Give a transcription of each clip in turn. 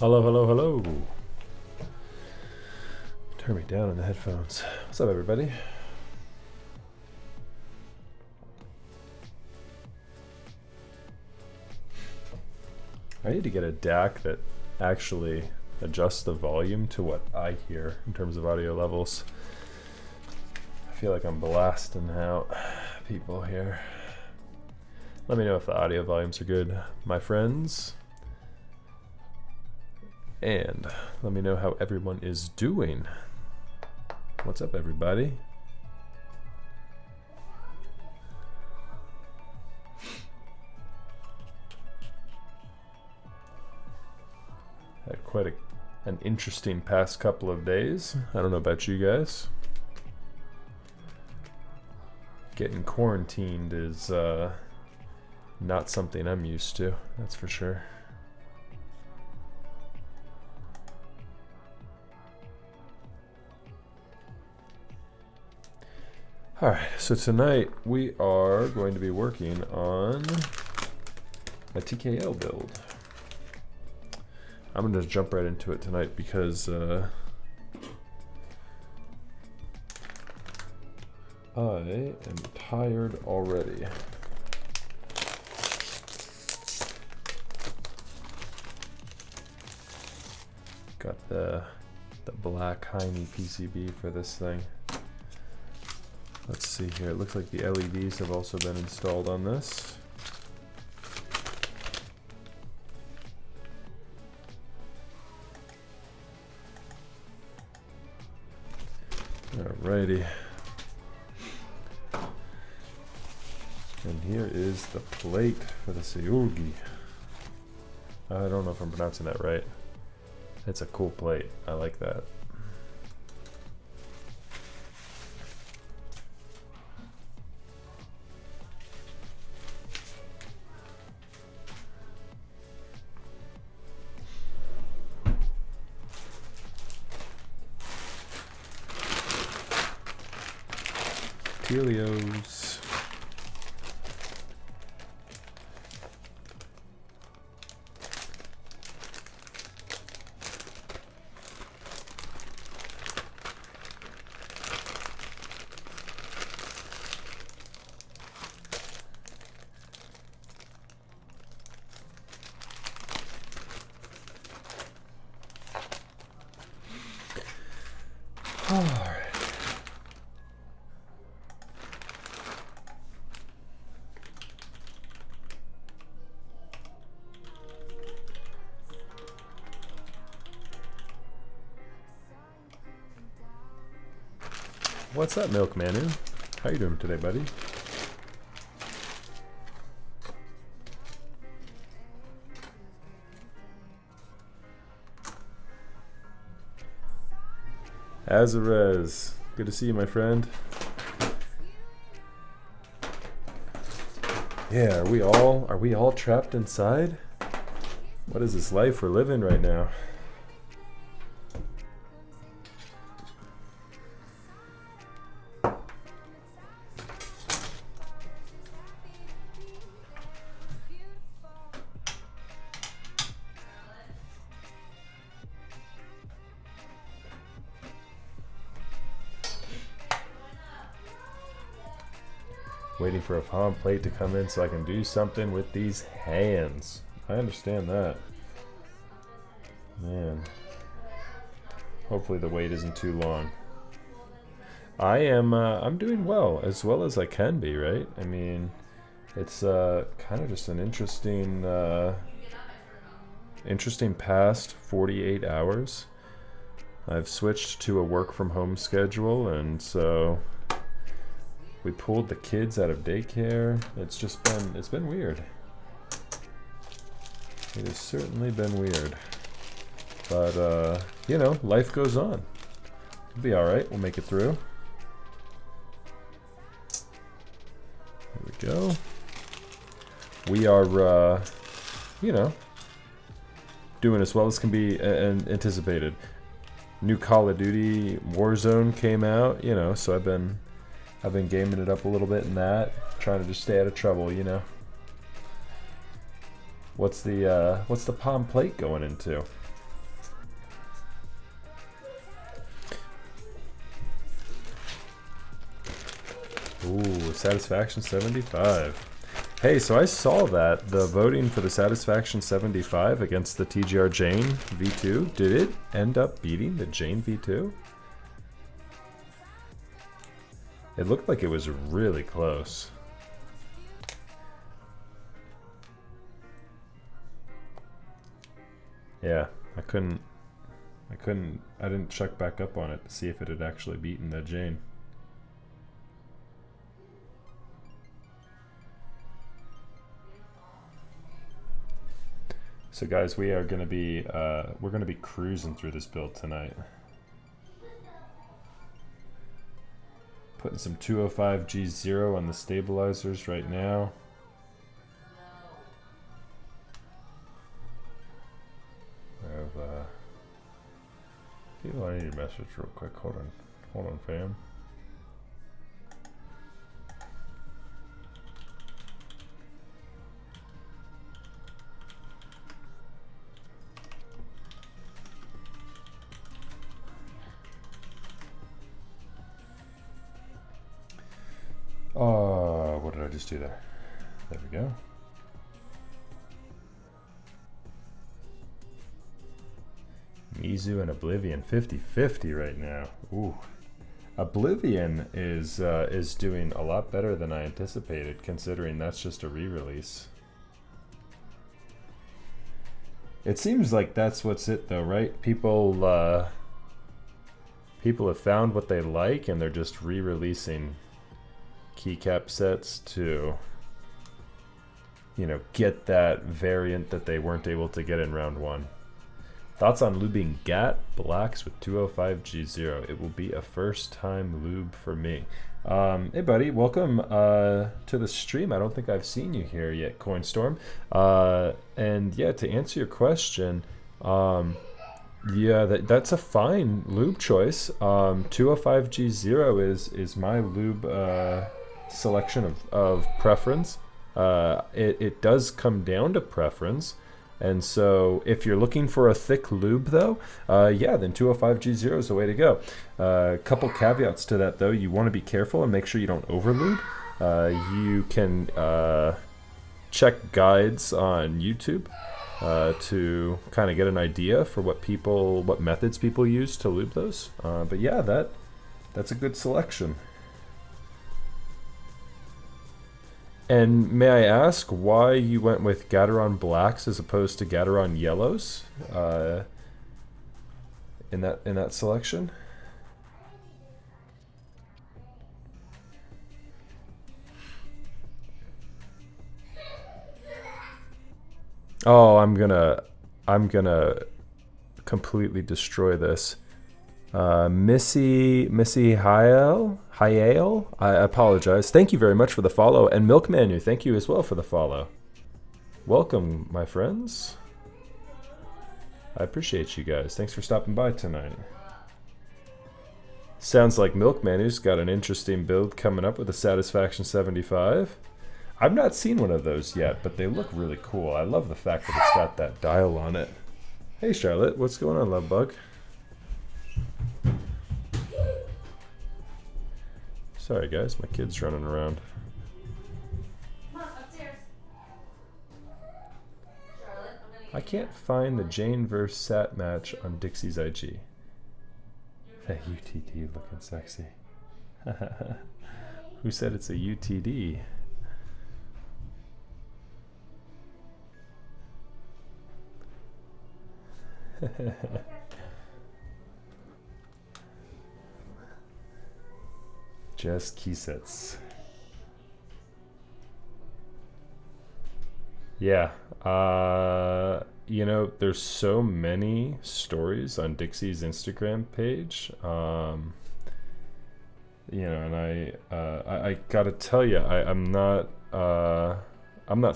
Hello, hello, hello. Turn me down in the headphones. What's up, everybody? I need to get a DAC that actually adjusts the volume to what I hear in terms of audio levels. I feel like I'm blasting out people here. Let me know if the audio volumes are good, my friends. And let me know how everyone is doing. What's up, everybody? Had quite an interesting past couple of days. I don't know about you guys. Getting quarantined is not something I'm used to, that's for sure. Alright, so tonight we are going to be working on a TKL build. I'm going to jump right into it tonight because I am tired already. Got the black Heine PCB for this thing. Let's see here, it looks like the LEDs have also been installed on this. Alrighty. And here is the plate for the Seulgi. I don't know if I'm pronouncing that right. It's a cool plate, I like that. Tealios. All right. What's up, Milk Manu? How you doing today, buddy? Azarez, good to see you, my friend. Yeah, are we all trapped inside? What is this life we're living right now? Waiting for a palm plate to come in so I can do something with these hands. I understand that. Man. Hopefully the wait isn't too long. I'm doing well as I can be, right? I mean, it's kind of just an interesting past 48 hours. I've switched to a work from home schedule, and so we pulled the kids out of daycare. It's been weird. It has certainly been weird. But, you know, life goes on. It'll be alright. We'll make it through. There we go. We are, you know, doing as well as can be anticipated. New Call of Duty Warzone came out, you know, so I've been gaming it up a little bit in that, trying to just stay out of trouble, you know. What's the palm plate going into? Ooh, Satisfaction 75. Hey, so I saw that the voting for the Satisfaction 75 against the TGR Jane V2, did it end up beating the Jane V2? It looked like it was really close. Yeah, I didn't check back up on it to see if it had actually beaten the Jane. So guys, we are gonna be we're gonna be cruising through this build tonight. Putting some 205 G0 on the stabilizers right now. People, I need a message real quick. Hold on, fam. What did I just do there? There we go. Mizu and Oblivion 50-50 right now. Ooh. Oblivion is doing a lot better than I anticipated, considering that's just a re-release. It seems like that's what's it though, right? People have found what they like and they're just re-releasing keycap sets to, you know, get that variant that they weren't able to get in round one. Thoughts on lubing GAT blacks with 205 G0? It will be a first time lube for me. Hey buddy, welcome to the stream. I don't think I've seen you here yet, Coinstorm. And yeah, to answer your question, yeah, that's a fine lube choice. 205 G0 is my lube selection of preference. It does come down to preference. And so if you're looking for a thick lube though, yeah, then 205 G0 is the way to go. Couple caveats to that though. You want to be careful and make sure you don't over lube. You can check guides on YouTube to kind of get an idea for what methods people use to lube those. But yeah, that's a good selection. And may I ask why you went with Gateron blacks as opposed to Gateron yellows in that selection? Oh, I'm gonna completely destroy this. Missy Hyale, I apologize. Thank you very much for the follow. And Milkmanu, thank you as well for the follow. Welcome, my friends. I appreciate you guys. Thanks for stopping by tonight. Sounds like Milkmanu's got an interesting build coming up with a Satisfaction 75. I've not seen one of those yet, but they look really cool. I love the fact that it's got that dial on it. Hey Charlotte, what's going on, love bug? Sorry guys, my kid's running around. Come on, upstairs. Charlotte, I'm gonna I can't find the Jane vs. Sat match on Dixie's IG. That UTD looking sexy. Who said it's a UTD? Just Keysets. Yeah. You know, there's so many stories on Dixie's Instagram page. You know, and I gotta tell you, I'm not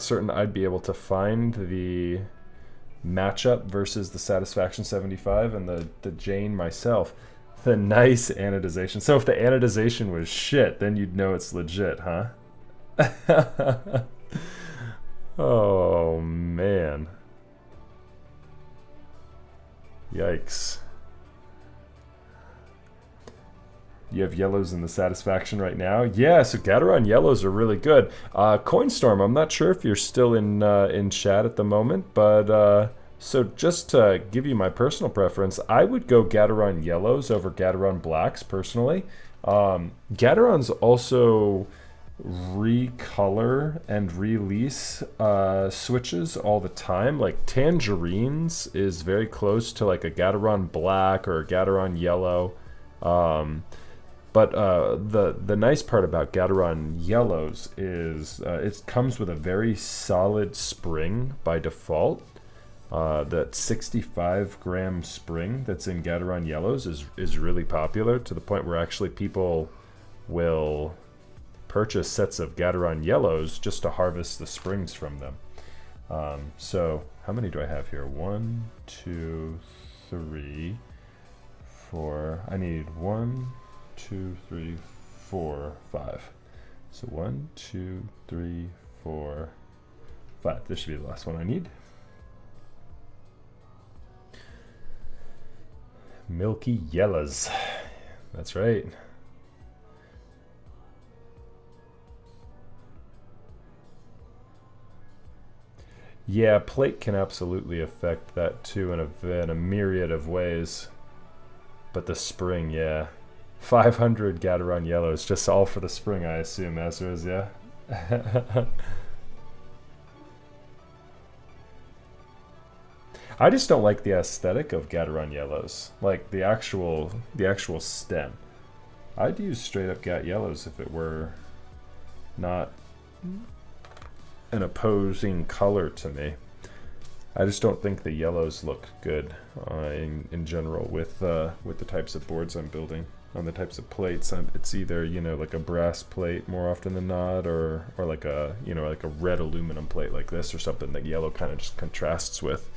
certain I'd be able to find the matchup versus the Satisfaction 75 and the Jane myself. The nice anodization. So if the anodization was shit, then you'd know it's legit, huh? Oh man. Yikes. You have yellows in the Satisfaction right now? Yeah, so Gateron yellows are really good. Coinstorm, I'm not sure if you're still in chat at the moment, but so just to give you my personal preference, I would go Gateron yellows over Gateron blacks personally. Gaterons also recolor and release switches all the time. Like Tangerines is very close to like a Gateron black or a Gateron yellow. But the nice part about Gateron yellows is it comes with a very solid spring by default. That 65 gram spring that's in Gateron yellows is really popular to the point where actually people will purchase sets of Gateron yellows just to harvest the springs from them. So how many do I have here? 1, 2, 3, 4. I need 1, 2, 3, 4, 5. So 1, 2, 3, 4, 5. This should be the last one I need. Milky yellows. That's right. Yeah, plate can absolutely affect that too in a myriad of ways. But the spring, yeah. 500 Gateron yellows, just all for the spring, I assume, Azra's, yeah? I just don't like the aesthetic of Gateron yellows, like the actual stem. I'd use straight up Gat yellows if it were not an opposing color to me. I just don't think the yellows look good in general with the types of boards I'm building. On the types of plates, it's either, you know, like a brass plate more often than not, or like a, you know, like a red aluminum plate like this or something that yellow kind of just contrasts with.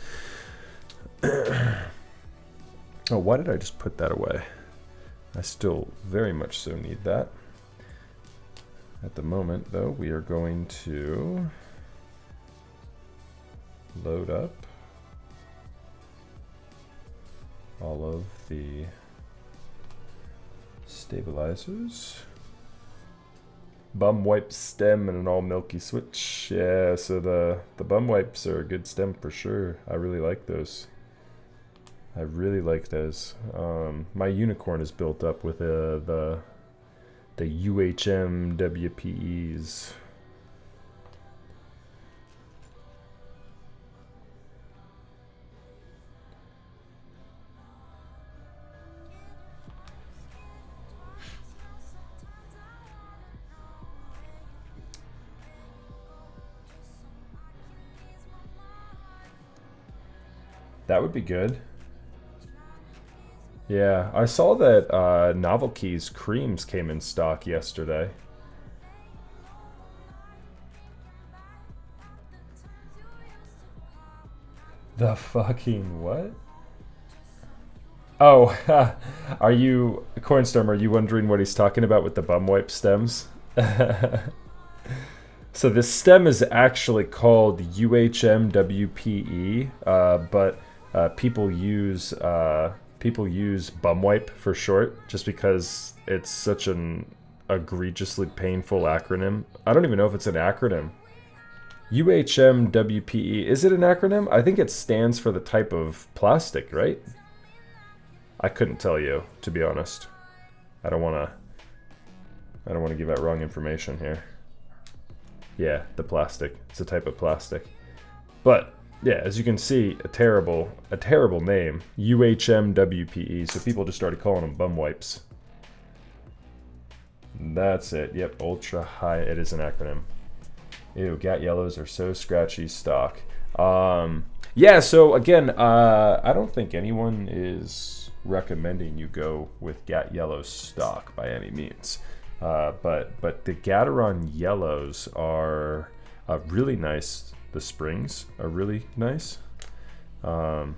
Oh, why did I just put that away? I still very much so need that. At the moment, though, we are going to load up all of the stabilizers. Bum wipe stem and an all milky switch. Yeah, so the bum wipes are a good stem for sure. I really like those. I really like those. My unicorn is built up with the UHM WPEs. That would be good. Yeah, I saw that Novel Keys creams came in stock yesterday. The fucking what? Oh, are you, Cornstorm, are you wondering what he's talking about with the bum wipe stems? So the stem is actually called UHMWPE, but people use bum wipe for short, just because it's such an egregiously painful acronym. I don't even know if it's an acronym. UHMWPE. Is it an acronym? I think it stands for the type of plastic, right? I couldn't tell you, to be honest. I don't want to give out wrong information here. Yeah, the plastic. It's a type of plastic. But yeah, as you can see, a terrible name. UHMWPE. So people just started calling them bum wipes. That's it. Yep, ultra high. It is an acronym. Ew, Gat yellows are so scratchy stock. Yeah, so again, I don't think anyone is recommending you go with Gat yellow stock by any means. But the Gateron yellows are really nice. The springs are really nice. And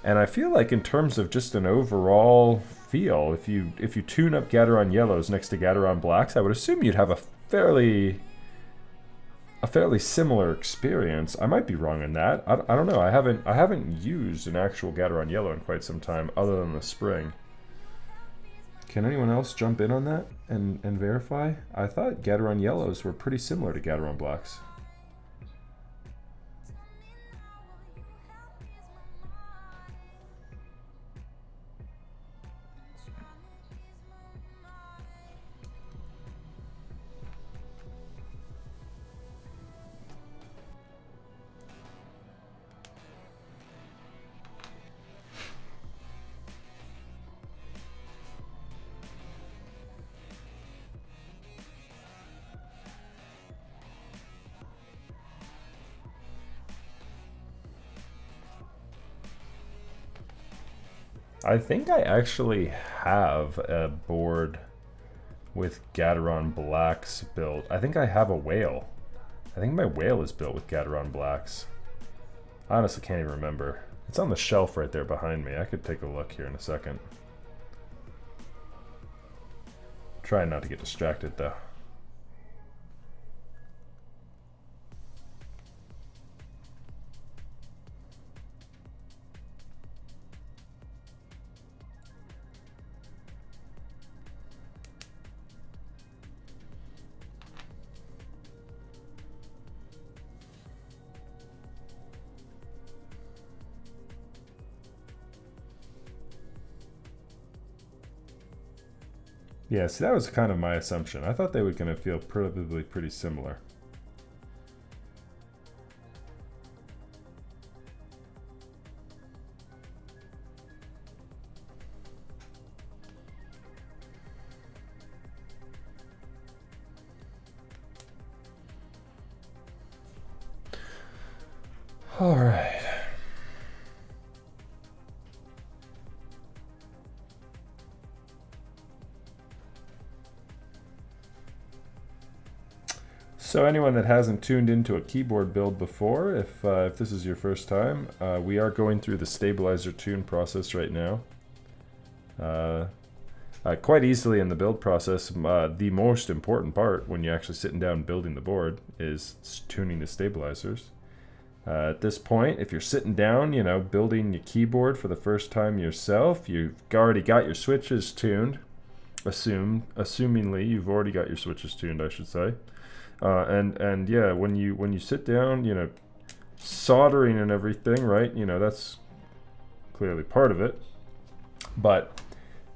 I feel like in terms of just an overall feel, if you tune up Gateron yellows next to Gateron blacks, I would assume you'd have a fairly similar experience. I might be wrong in that. I don't know. I haven't used an actual Gateron yellow in quite some time, other than the spring. Can anyone else jump in on that and verify? I thought Gateron yellows were pretty similar to Gateron blacks. I think I actually have a board with Gateron blacks built. I think I have a whale. I think my whale is built with Gateron blacks. I honestly can't even remember. It's on the shelf right there behind me. I could take a look here in a second. Trying not to get distracted though. Yeah, see, that was kind of my assumption. I thought they were going to feel probably pretty similar. All right. So anyone that hasn't tuned into a keyboard build before, if this is your first time, we are going through the stabilizer tune process right now. Quite easily in the build process, the most important part when you're actually sitting down building the board is tuning the stabilizers. At this point, if you're sitting down, you know, building your keyboard for the first time yourself, you've already got your switches tuned. Assumingly, you've already got your switches tuned, I should say. And yeah, when you sit down, you know, soldering and everything, right? You know, that's clearly part of it. But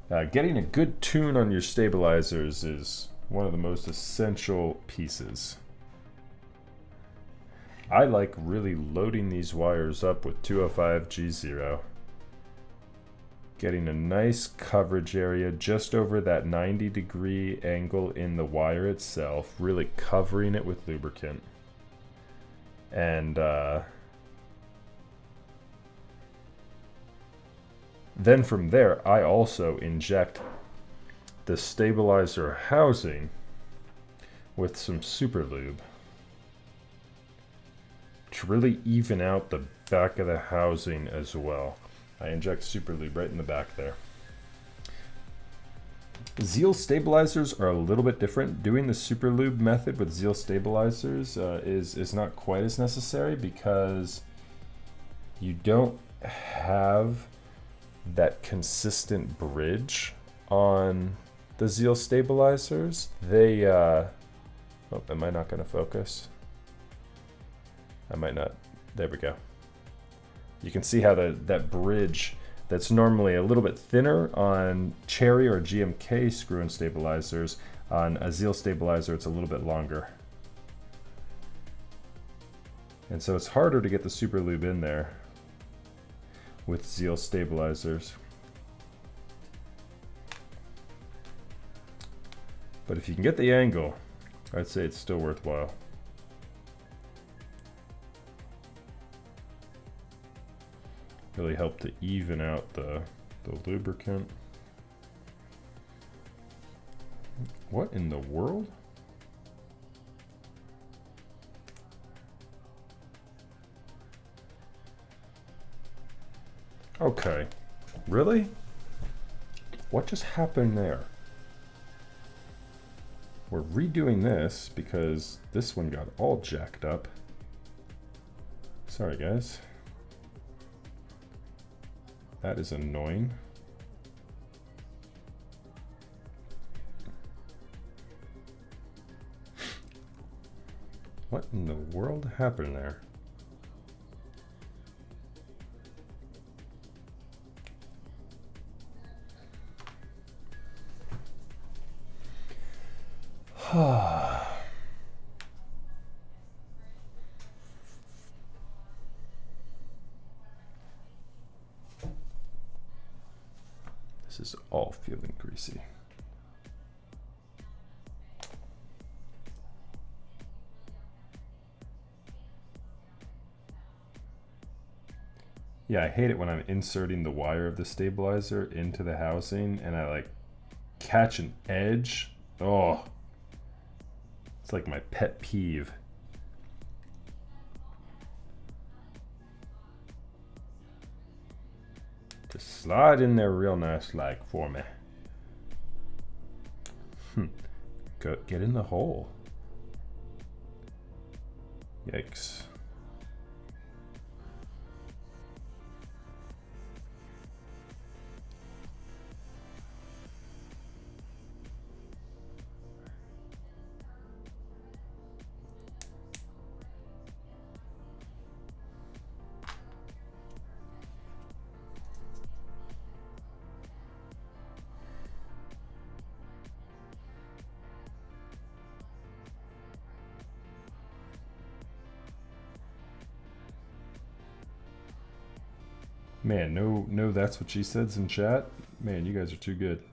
getting a good tune on your stabilizers is one of the most essential pieces. I like really loading these wires up with 205 G0. Getting a nice coverage area just over that 90-degree angle in the wire itself, really covering it with lubricant. And then from there, I also inject the stabilizer housing with some super lube to really even out the back of the housing as well. I inject super lube right in the back there. Zeal stabilizers are a little bit different. Doing the super lube method with Zeal stabilizers is not quite as necessary because you don't have that consistent bridge on the Zeal stabilizers. They, oh, am I not going to focus? I might not. There we go. You can see how that bridge that's normally a little bit thinner on Cherry or GMK screw-in stabilizers, on a Zeal stabilizer it's a little bit longer. And so it's harder to get the super lube in there with Zeal stabilizers. But if you can get the angle, I'd say it's still worthwhile. Really help to even out the lubricant. What in the world? Okay, really? What just happened there? We're redoing this because this one got all jacked up. Sorry, guys. That is annoying. What in the world happened there? This is all feeling greasy. Yeah, I hate it when I'm inserting the wire of the stabilizer into the housing and I like catch an edge. Oh, it's like my pet peeve. Just slide in there real nice like for me. Go, get in the hole. Yikes. Man, no, that's what she says in chat. Man, you guys are too good.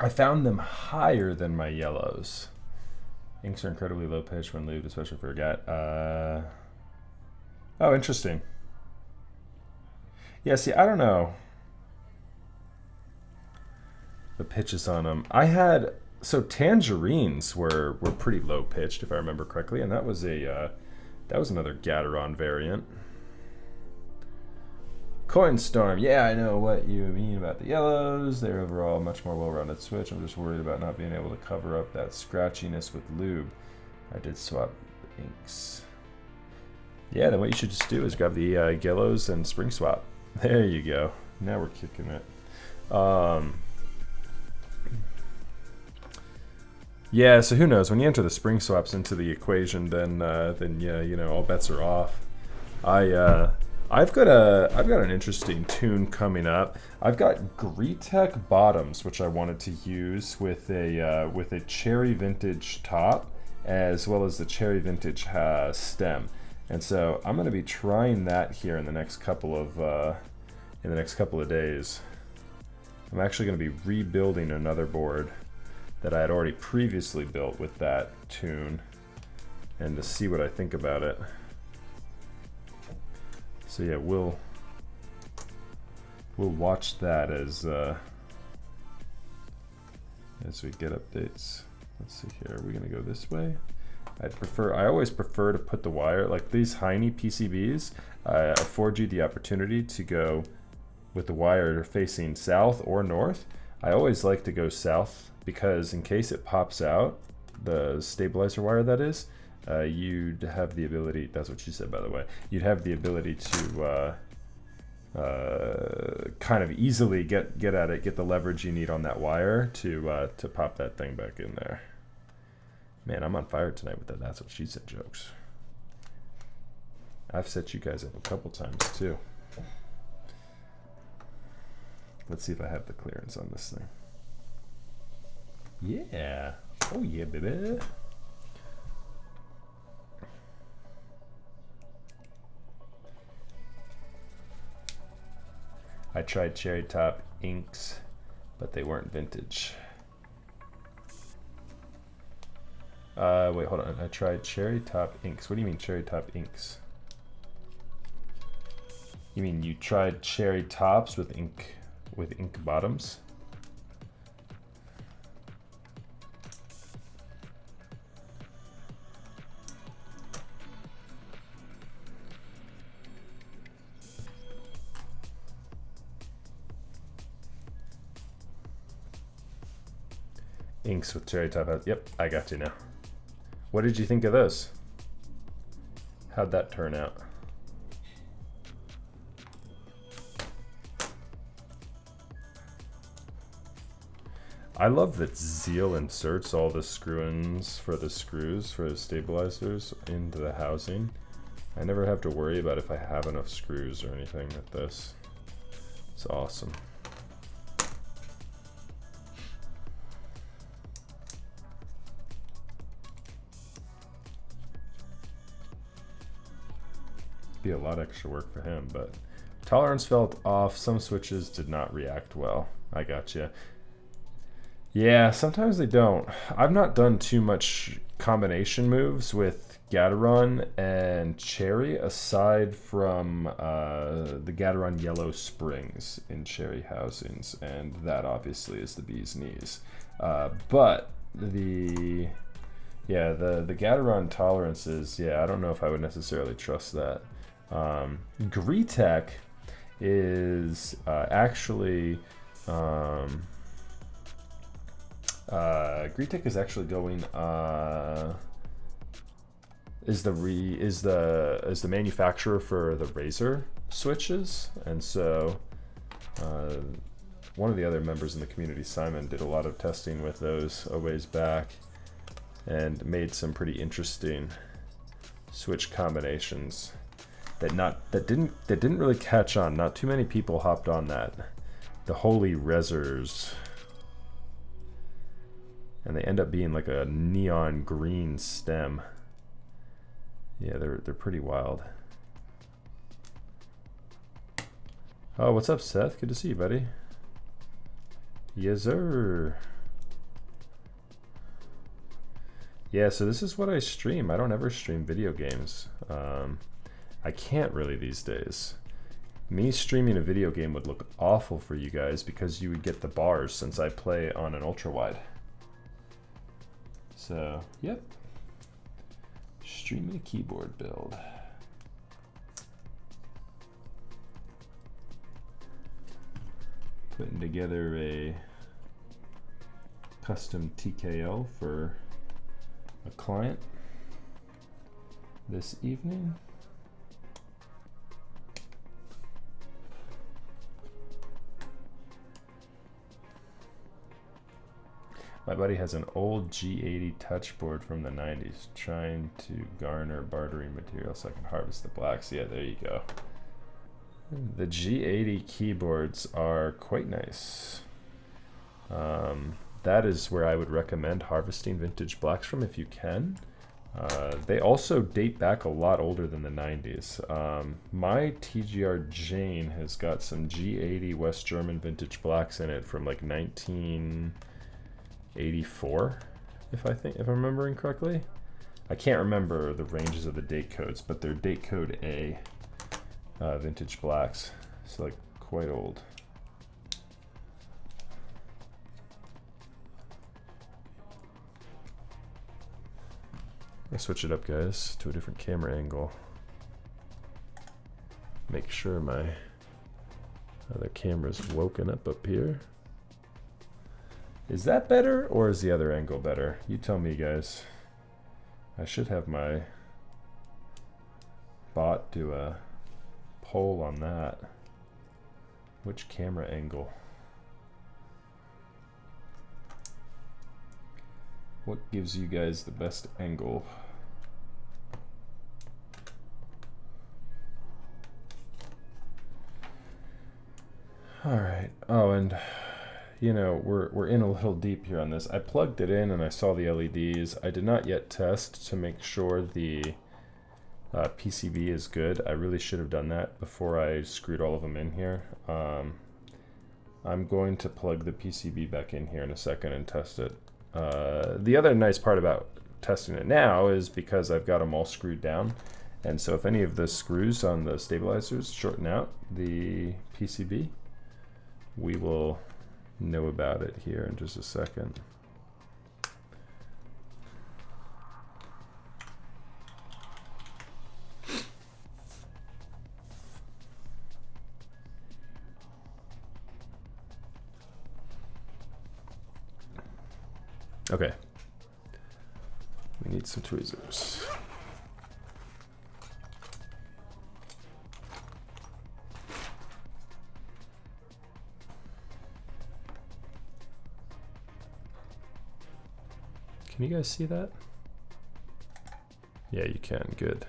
I found them higher than my yellows. Inks are incredibly low pitch when lubed, especially for a gat. Oh, interesting. Yeah, see, I don't know the pitches on them. I had, so tangerines were pretty low pitched if I remember correctly, and that was another Gateron variant. Coinstorm, yeah, I know what you mean about the yellows. They're overall much more well-rounded switch. I'm just worried about not being able to cover up that scratchiness with lube. I did swap inks. Yeah, then what you should just do is grab the yellows and spring swap. There you go. Now we're kicking it. Yeah, so who knows? When you enter the spring swaps into the equation, then yeah, you know, all bets are off. I've got an interesting tune coming up. I've got Greetech bottoms, which I wanted to use with a Cherry vintage top as well as the cherry vintage stem. And so I'm going to be trying that here in the next couple of days. I'm actually going to be rebuilding another board that I had already previously built with that tune, and to see what I think about it. So yeah, we'll watch that as we get updates. Let's see here. Are we gonna go this way? I always prefer to put the wire, like these Heine PCBs, afford you the opportunity to go with the wire facing south or north. I always like to go south because in case it pops out, the stabilizer wire that is, you'd have the ability, that's what she said by the way, you'd have the ability to kind of easily get at it, get the leverage you need on that wire to pop that thing back in there. Man, I'm on fire tonight with the that's what she said jokes. I've set you guys up a couple times too. Let's see if I have the clearance on this thing. Yeah. Oh yeah, baby. I tried cherry top inks, but they weren't vintage. Wait, hold on. I tried cherry top inks. What do you mean cherry top inks? You mean you tried cherry tops with ink bottoms? Inks with cherry top. Yep, I got you now. What did you think of this? How'd that turn out? I love that Zeal inserts all the screw-ins for the screws for the stabilizers into the housing. I never have to worry about if I have enough screws or anything with this. It's awesome. Be a lot of extra work for him, but tolerance felt off. Some switches did not react well. I gotcha. Yeah, sometimes they don't. I've not done too much combination moves with Gateron and Cherry aside from the Gateron yellow springs in Cherry housings, and that obviously is the bee's knees. But the Gateron tolerances, yeah, I don't know if I would necessarily trust that. Greetech is actually Greetech is actually going is the manufacturer for the Razer switches, and so one of the other members in the community, Simon, did a lot of testing with those a ways back and made some pretty interesting switch combinations that didn't really catch on. Not too many people hopped on that. The Holy Rezers. And they end up being like a neon green stem. Yeah, they're pretty wild. Oh, what's up, Seth? Good to see you, buddy. Yes, sir. Yeah, so this is what I stream. I don't ever stream video games. I can't really these days. Me streaming a video game would look awful for you guys because you would get the bars since I play on an ultra wide. So, yep. Streaming a keyboard build. Putting together a custom TKL for a client this evening. My buddy has an old G80 touchboard from the 90s, trying to garner bartering material so I can harvest the blacks. Yeah, there you go. The G80 keyboards are quite nice. That is where I would recommend harvesting vintage blacks from if you can. They also date back a lot older than the 90s. My TGR Jane has got some G80 West German vintage blacks in it from like 1984, if I'm remembering correctly. I can't remember the ranges of the date codes, but they're date code A vintage blacks, so like quite old. I switch it up, guys, to a different camera angle. Make sure my other camera's woken up here. Is that better, or is the other angle better? You tell me, guys. I should have my bot do a poll on that. Which camera angle? What gives you guys the best angle? All right. Oh, and you know, we're in a little deep here on this. I plugged it in and I saw the LEDs. I did not yet test to make sure the PCB is good. I really should have done that before I screwed all of them in here. I'm going to plug the PCB back in here in a second and test it. The other nice part about testing it now is because I've got them all screwed down, and so if any of the screws on the stabilizers shorten out the PCB, we will know about it here in just a second. Okay, we need some tweezers. Can you guys see that? Yeah, you can. Good.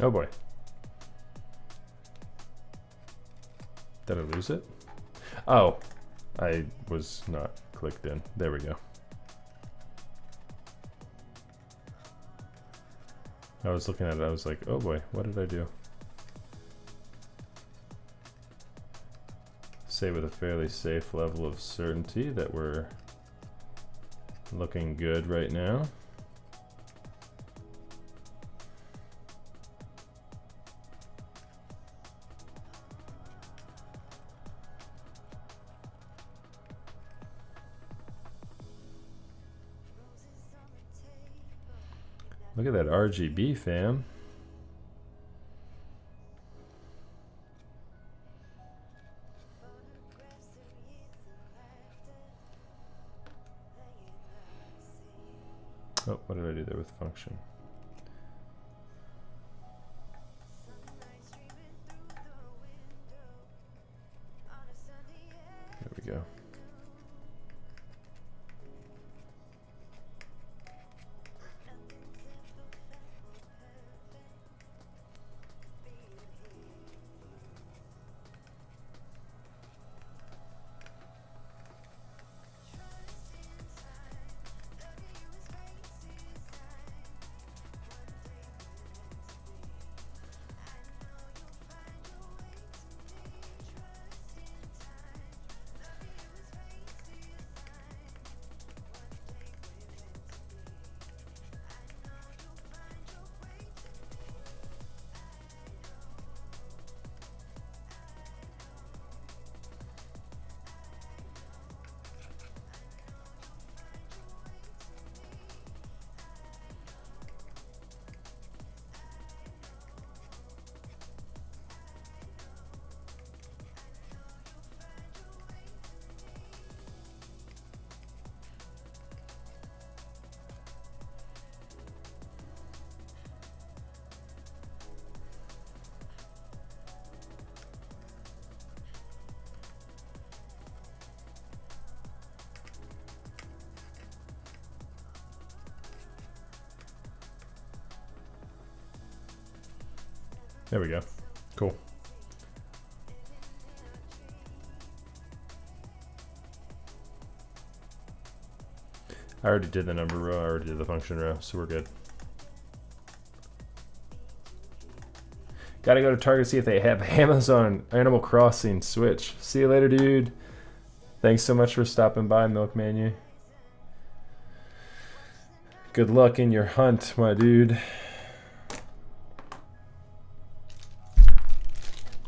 Oh boy. Did I lose it? Oh, I was not clicked in. There we go. I was looking at it, I was like, oh boy, what did I do? Say with a fairly safe level of certainty that we're looking good right now. Look at that RGB, fam. Oh, what did I do there with function? There we go. There we go. Cool. I already did the number row, I already did the function row, so we're good. Gotta go to Target, see if they have Amazon Animal Crossing Switch. See you later, dude. Thanks so much for stopping by, Milkmanu. Good luck in your hunt, my dude.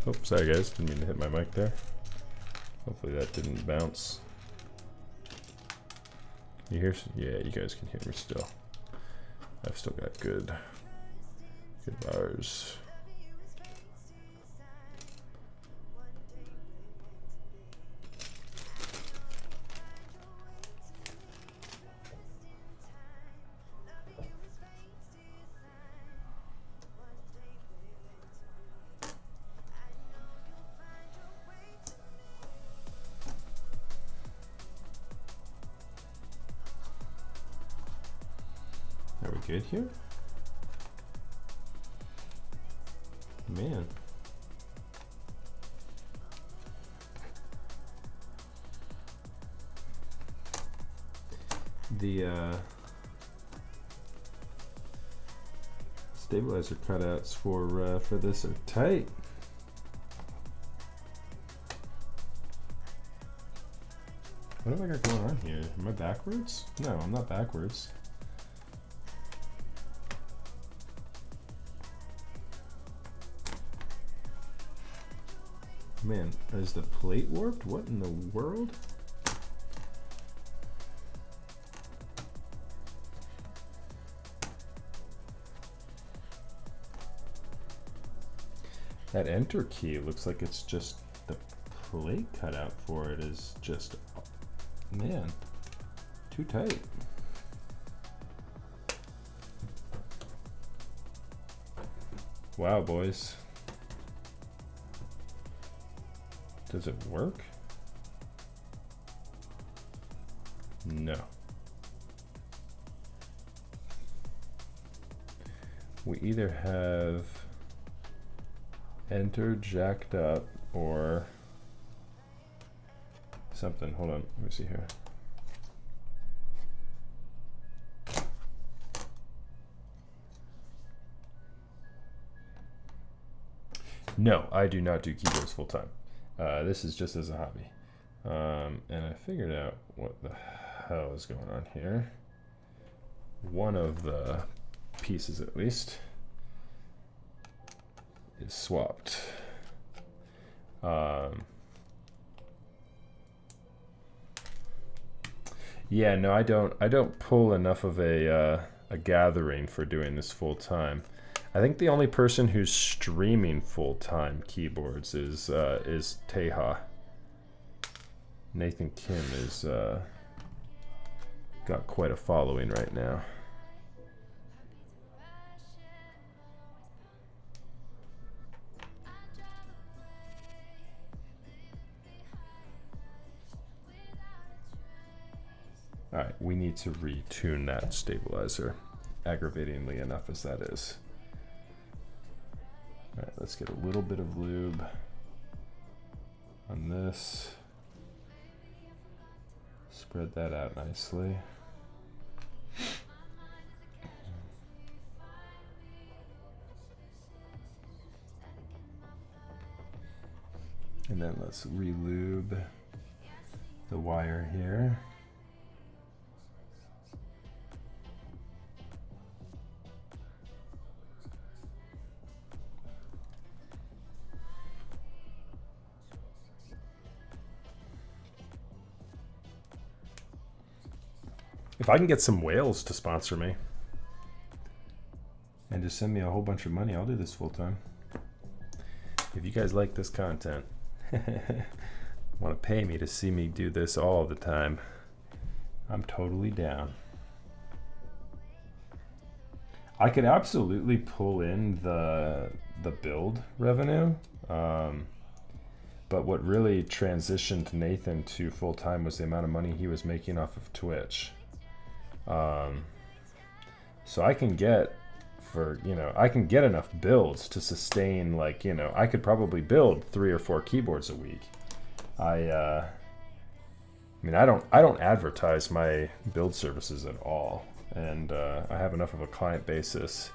Oh, sorry guys, didn't mean to hit my mic there. Hopefully that didn't bounce. You hear? Yeah, you guys can hear me still. I've still got good bars. Are we good here? Man. The stabilizer cutouts for this are tight. What have I got going on here? Am I backwards? No, I'm not backwards. Man, is the plate warped? What in the world? That enter key looks like it's just the plate cutout for it is just, man, too tight. Wow, boys. Does it work? No. We either have enter jacked up or something. Hold on, let me see here. No, I do not do keyboards full time. This is just as a hobby. And I figured out what the hell is going on here. One of the pieces, at least, is swapped. Yeah, no, I don't pull enough of a gathering for doing this full time. I think the only person who's streaming full-time keyboards is Teha. Nathan Kim is got quite a following right now. All right, we need to retune that stabilizer, aggravatingly enough as that is. All right, let's get a little bit of lube on this. Spread that out nicely. And then let's re-lube the wire here. If I can get some whales to sponsor me and just send me a whole bunch of money, I'll do this full time. If you guys like this content, want to pay me to see me do this all the time, I'm totally down. I could absolutely pull in the build revenue, but what really transitioned Nathan to full time was the amount of money he was making off of Twitch. So I can get for, you know, I can get enough builds to sustain, like, you know, I could probably build 3 or 4 keyboards a week. I mean, I don't advertise my build services at all, and I have enough of a client basis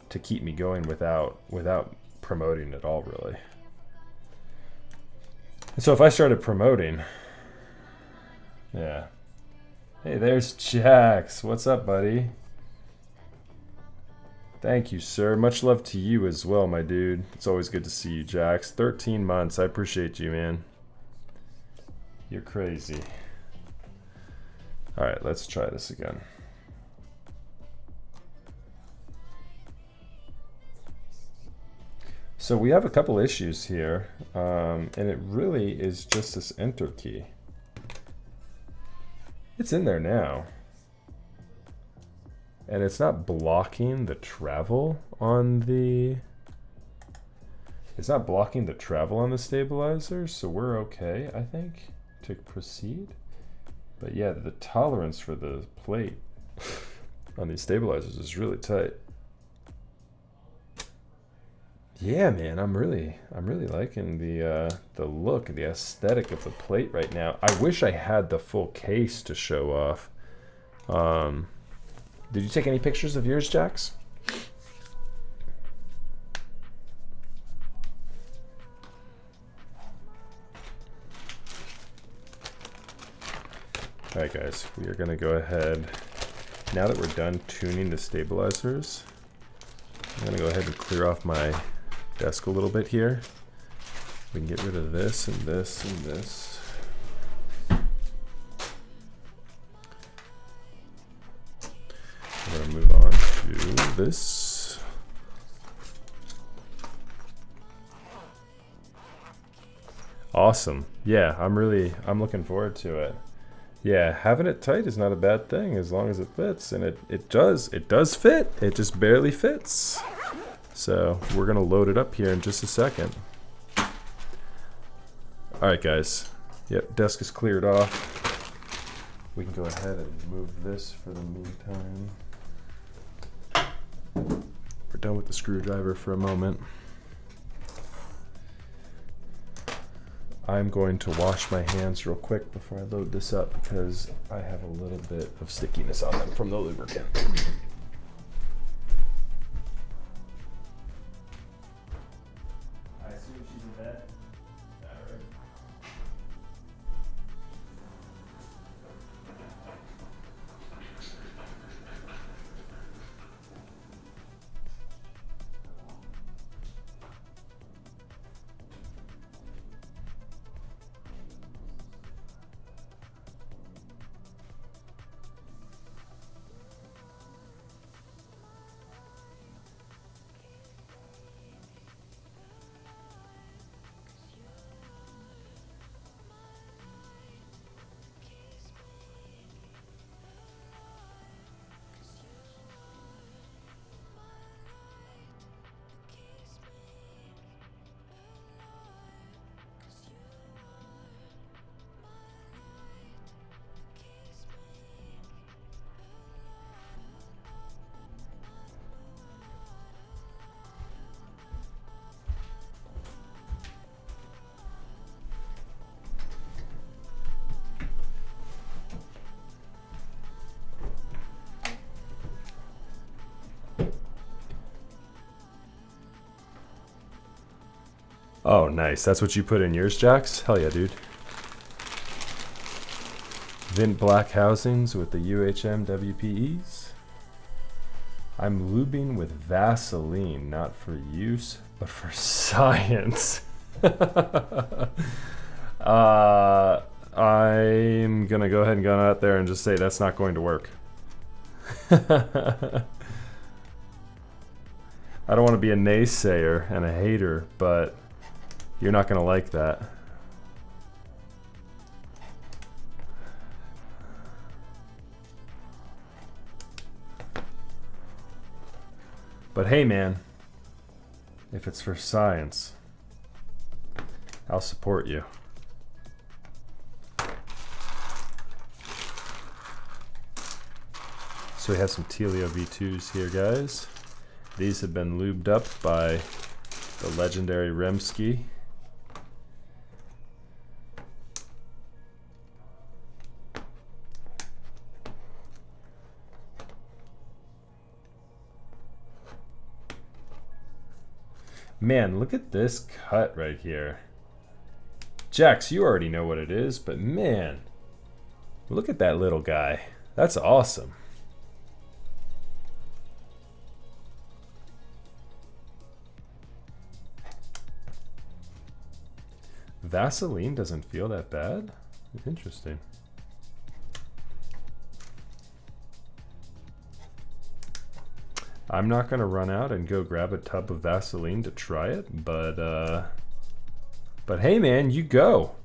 to keep me going without promoting at all, really. And so if I started promoting, yeah. Hey, there's Jax. What's up, buddy? Thank you, sir. Much love to you as well, my dude. It's always good to see you, Jax. 13 months. I appreciate you, man. You're crazy. All right, let's try this again. So we have a couple issues here, and it really is just this enter key. It's in there now. And it's not blocking the travel on the... It's not blocking the travel on the stabilizer, so we're okay, I think, to proceed. But yeah, the tolerance for the plate on these stabilizers is really tight. Yeah, man, I'm really liking the look, the aesthetic of the plate right now. I wish I had the full case to show off. Did you take any pictures of yours, Jax? All right, guys, we are gonna go ahead. Now that we're done tuning the stabilizers, I'm gonna go ahead and clear off my desk a little bit here. We can get rid of this and this and this. I'm gonna move on to this. Awesome. Yeah, I'm looking forward to it. Yeah, having it tight is not a bad thing as long as it fits, and it does fit. It just barely fits. So we're gonna load it up here in just a second. All right, guys. Yep, desk is cleared off. We can go ahead and move this for the meantime. We're done with the screwdriver for a moment. I'm going to wash my hands real quick before I load this up because I have a little bit of stickiness on them from the lubricant. I assume she's in bed. All right. Oh, nice. That's what you put in yours, Jax? Hell yeah, dude. Vent black housings with the UHM WPEs. I'm lubing with Vaseline, not for use, but for science. I'm gonna go ahead and go out there and just say that's not going to work. I don't want to be a naysayer and a hater, but you're not gonna like that. But hey, man, if it's for science, I'll support you. actually have some Tealios V2s here, guys. These have been lubed up by the legendary Remsky. Man, look at this cut right here. Jax, you already know what it is, but man, look at that little guy. That's awesome. Vaseline doesn't feel that bad? Interesting. I'm not gonna run out and go grab a tub of Vaseline to try it, but hey man, you go.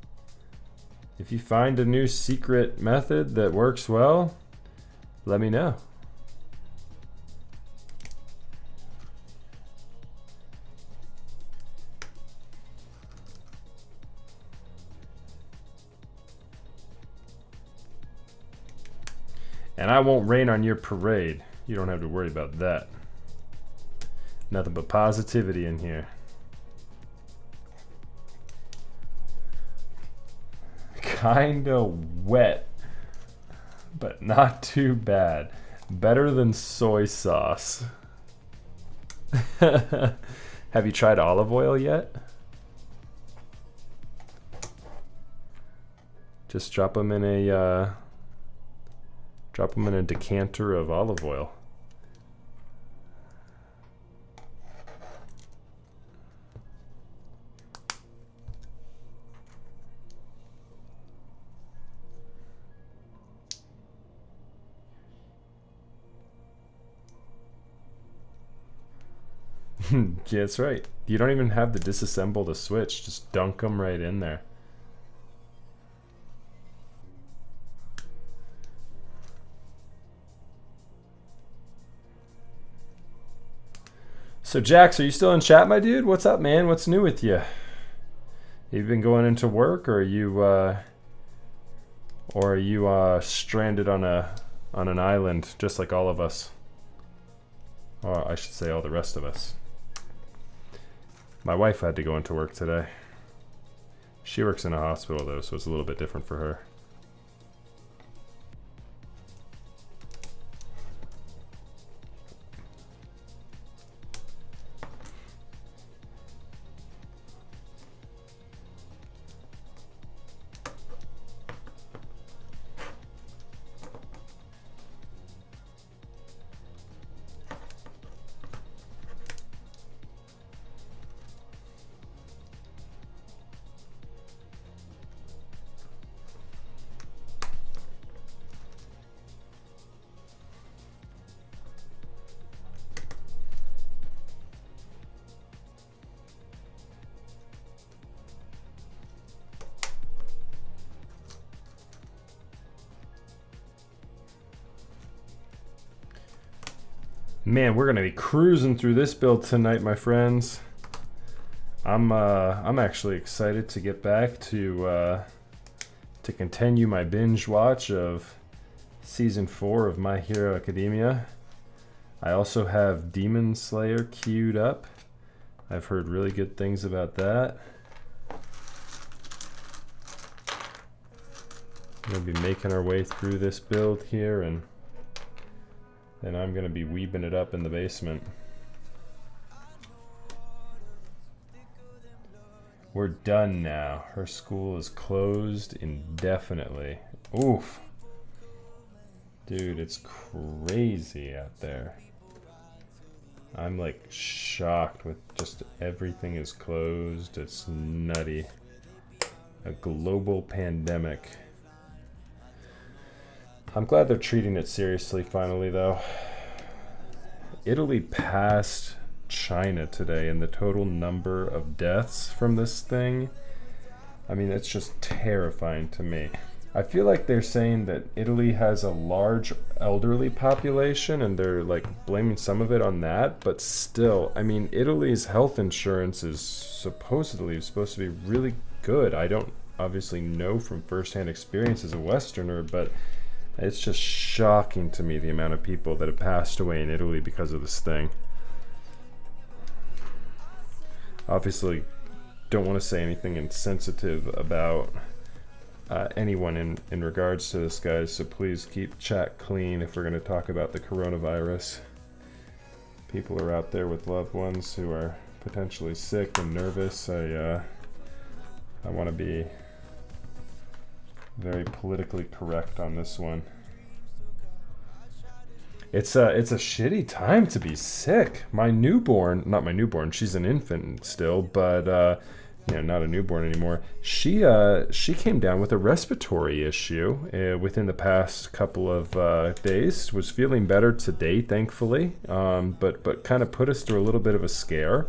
If you find a new secret method that works well, let me know. And I won't rain on your parade. You don't have to worry about that. Nothing but positivity in here. Kinda wet, but not too bad. Better than soy sauce. Have you tried olive oil yet? Just drop them in a decanter of olive oil. Yeah, that's right. You don't even have to disassemble the switch. Just dunk them right in there. So Jax, are you still in chat, my dude? What's up, man? What's new with you? You've been going into work, or are you stranded on an island, just like all of us? Or I should say, all the rest of us. My wife had to go into work today. She works in a hospital though, so it's a little bit different for her. Man, we're gonna be cruising through this build tonight, my friends. I'm actually excited to get back to continue my binge watch of season 4 of My Hero Academia. I also have Demon Slayer queued up. I've heard really good things about that. We're gonna be making our way through this build here, and then I'm gonna be weebing it up in the basement. We're done now. Her school is closed indefinitely. Oof. Dude, it's crazy out there. I'm like shocked with just everything is closed. It's nutty. A global pandemic. I'm glad they're treating it seriously finally though. Italy passed China today in the total number of deaths from this thing. I mean, it's just terrifying to me. I feel like they're saying that Italy has a large elderly population and they're like blaming some of it on that, but still, I mean, Italy's health insurance is supposedly supposed to be really good. I don't obviously know from firsthand experience as a Westerner, but It's just shocking to me the amount of people that have passed away in Italy because of this thing. Obviously, don't want to say anything insensitive about anyone in regards to this, guys, so please keep chat clean if we're going to talk about the coronavirus. People are out there with loved ones who are potentially sick and nervous. I want to be very politically correct on this one. It's a shitty time to be sick. My newborn, not my newborn, she's an infant still, but you know, not a newborn anymore. She came down with a respiratory issue within the past couple of days. Was feeling better today, thankfully, but kind of put us through a little bit of a scare.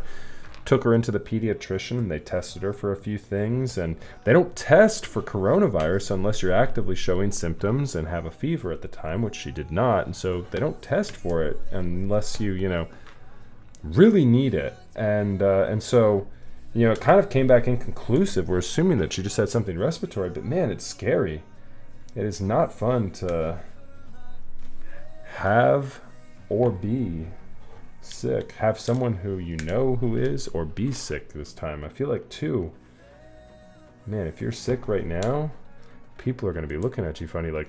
Took her into the pediatrician and they tested her for a few things, and they don't test for coronavirus unless you're actively showing symptoms and have a fever at the time, which she did not, and so they don't test for it unless you know, really need it. And so, you know, it kind of came back inconclusive. We're assuming that she just had something respiratory, but man, it's scary. It is not fun to have or be sick, have someone who you know who is, or be sick this time. I feel like too, man, if you're sick right now, people are going to be looking at you funny, like,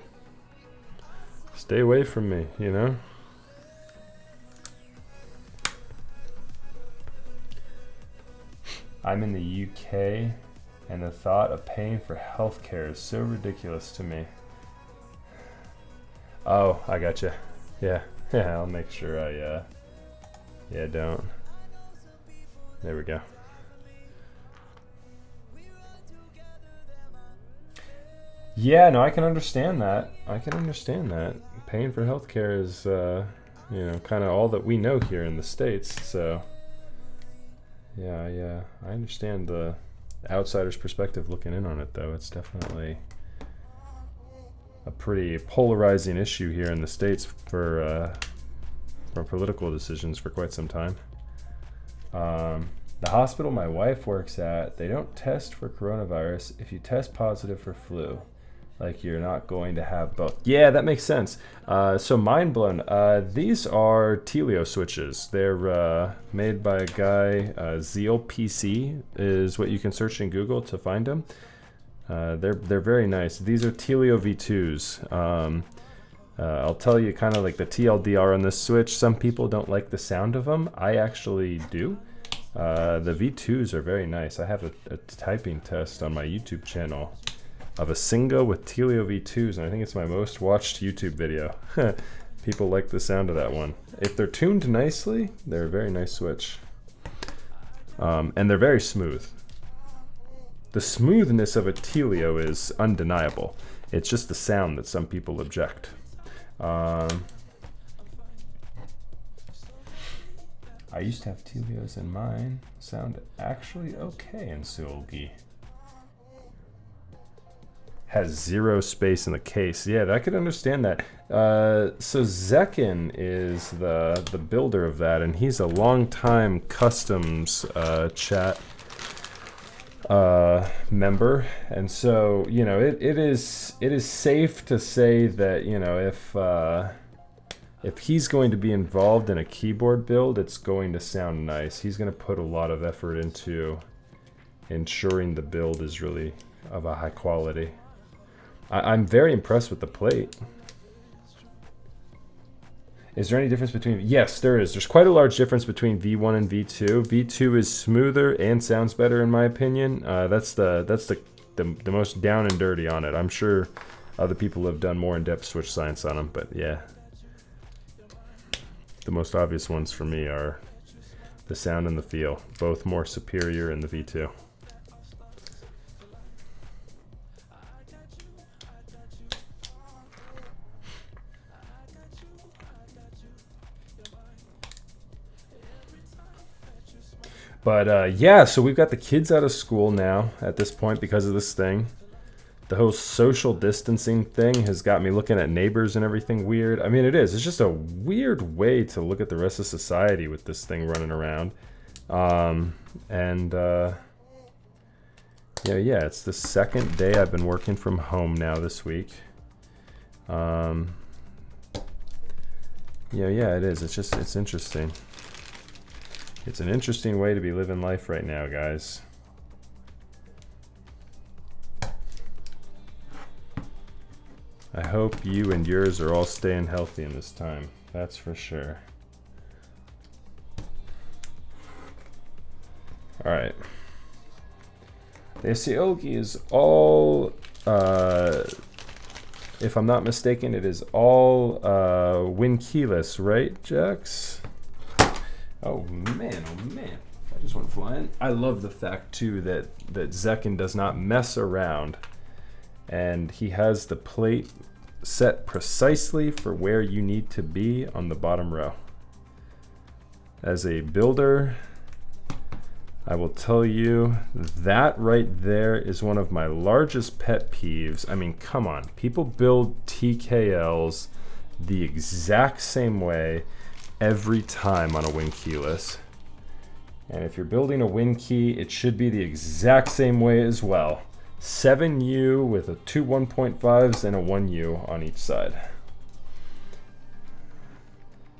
stay away from me, you know? I'm in the UK and the thought of paying for healthcare is so ridiculous to me. Oh, I gotcha. Yeah, I'll make sure I yeah, don't. There we go. Yeah, no, I can understand that. Paying for healthcare is, you know, kind of all that we know here in the States. So, yeah, I understand the outsider's perspective looking in on it, though. It's definitely a pretty polarizing issue here in the States for political decisions for quite some time. The hospital my wife works at, they don't test for coronavirus if you test positive for flu. Like, you're not going to have both. Yeah, that makes sense. So mind blown. These are Tealios switches. They're made by a guy, Zeal PC is what you can search in Google to find them. They're very nice. These are Tealio V2s. I'll tell you kind of like the TLDR on this switch. Some people don't like the sound of them. I actually do. The V2s are very nice. I have a typing test on my YouTube channel of a Singa with Tealio V2s, and I think it's my most watched YouTube video. People like the sound of that one. If they're tuned nicely, they're a very nice switch. And they're very smooth. The smoothness of a Tealio is undeniable. It's just the sound that some people object. I used to have Tealios in mine. Sound actually okay in Seulgi. Has 0 space in the case. Yeah, I could understand that. So Zekin is the builder of that, and he's a long-time customs chat member, and so, you know, it is safe to say that, you know, if he's going to be involved in a keyboard build, it's going to sound nice. He's going to put a lot of effort into ensuring the build is really of a high quality. I'm very impressed with the plate. Is there any difference between... Yes, there is. There's quite a large difference between V1 and V2. V2 is smoother and sounds better, in my opinion. That's the most down and dirty on it. I'm sure other people have done more in-depth switch science on them, but yeah. The most obvious ones for me are the sound and the feel. Both more superior in the V2. But yeah, so we've got the kids out of school now at this point because of this thing. The whole social distancing thing has got me looking at neighbors and everything weird. I mean, it is. It's just a weird way to look at the rest of society with this thing running around. Yeah, it's the second day I've been working from home now this week. Yeah, it is. It's interesting. It's an interesting way to be living life right now, guys. I hope you and yours are all staying healthy in this time. That's for sure. All right. The Seulgi is all, if I'm not mistaken, it is all win keyless, right, Jax? Oh man, I just went flying. I love the fact too that Zekin does not mess around, and he has the plate set precisely for where you need to be on the bottom row. As a builder, I will tell you that right there is one of my largest pet peeves. I mean, come on, people build TKLs the exact same way every time on a win keyless. And if you're building a win key, it should be the exact same way as well. 7U with a 2 1.5s and a 1U on each side.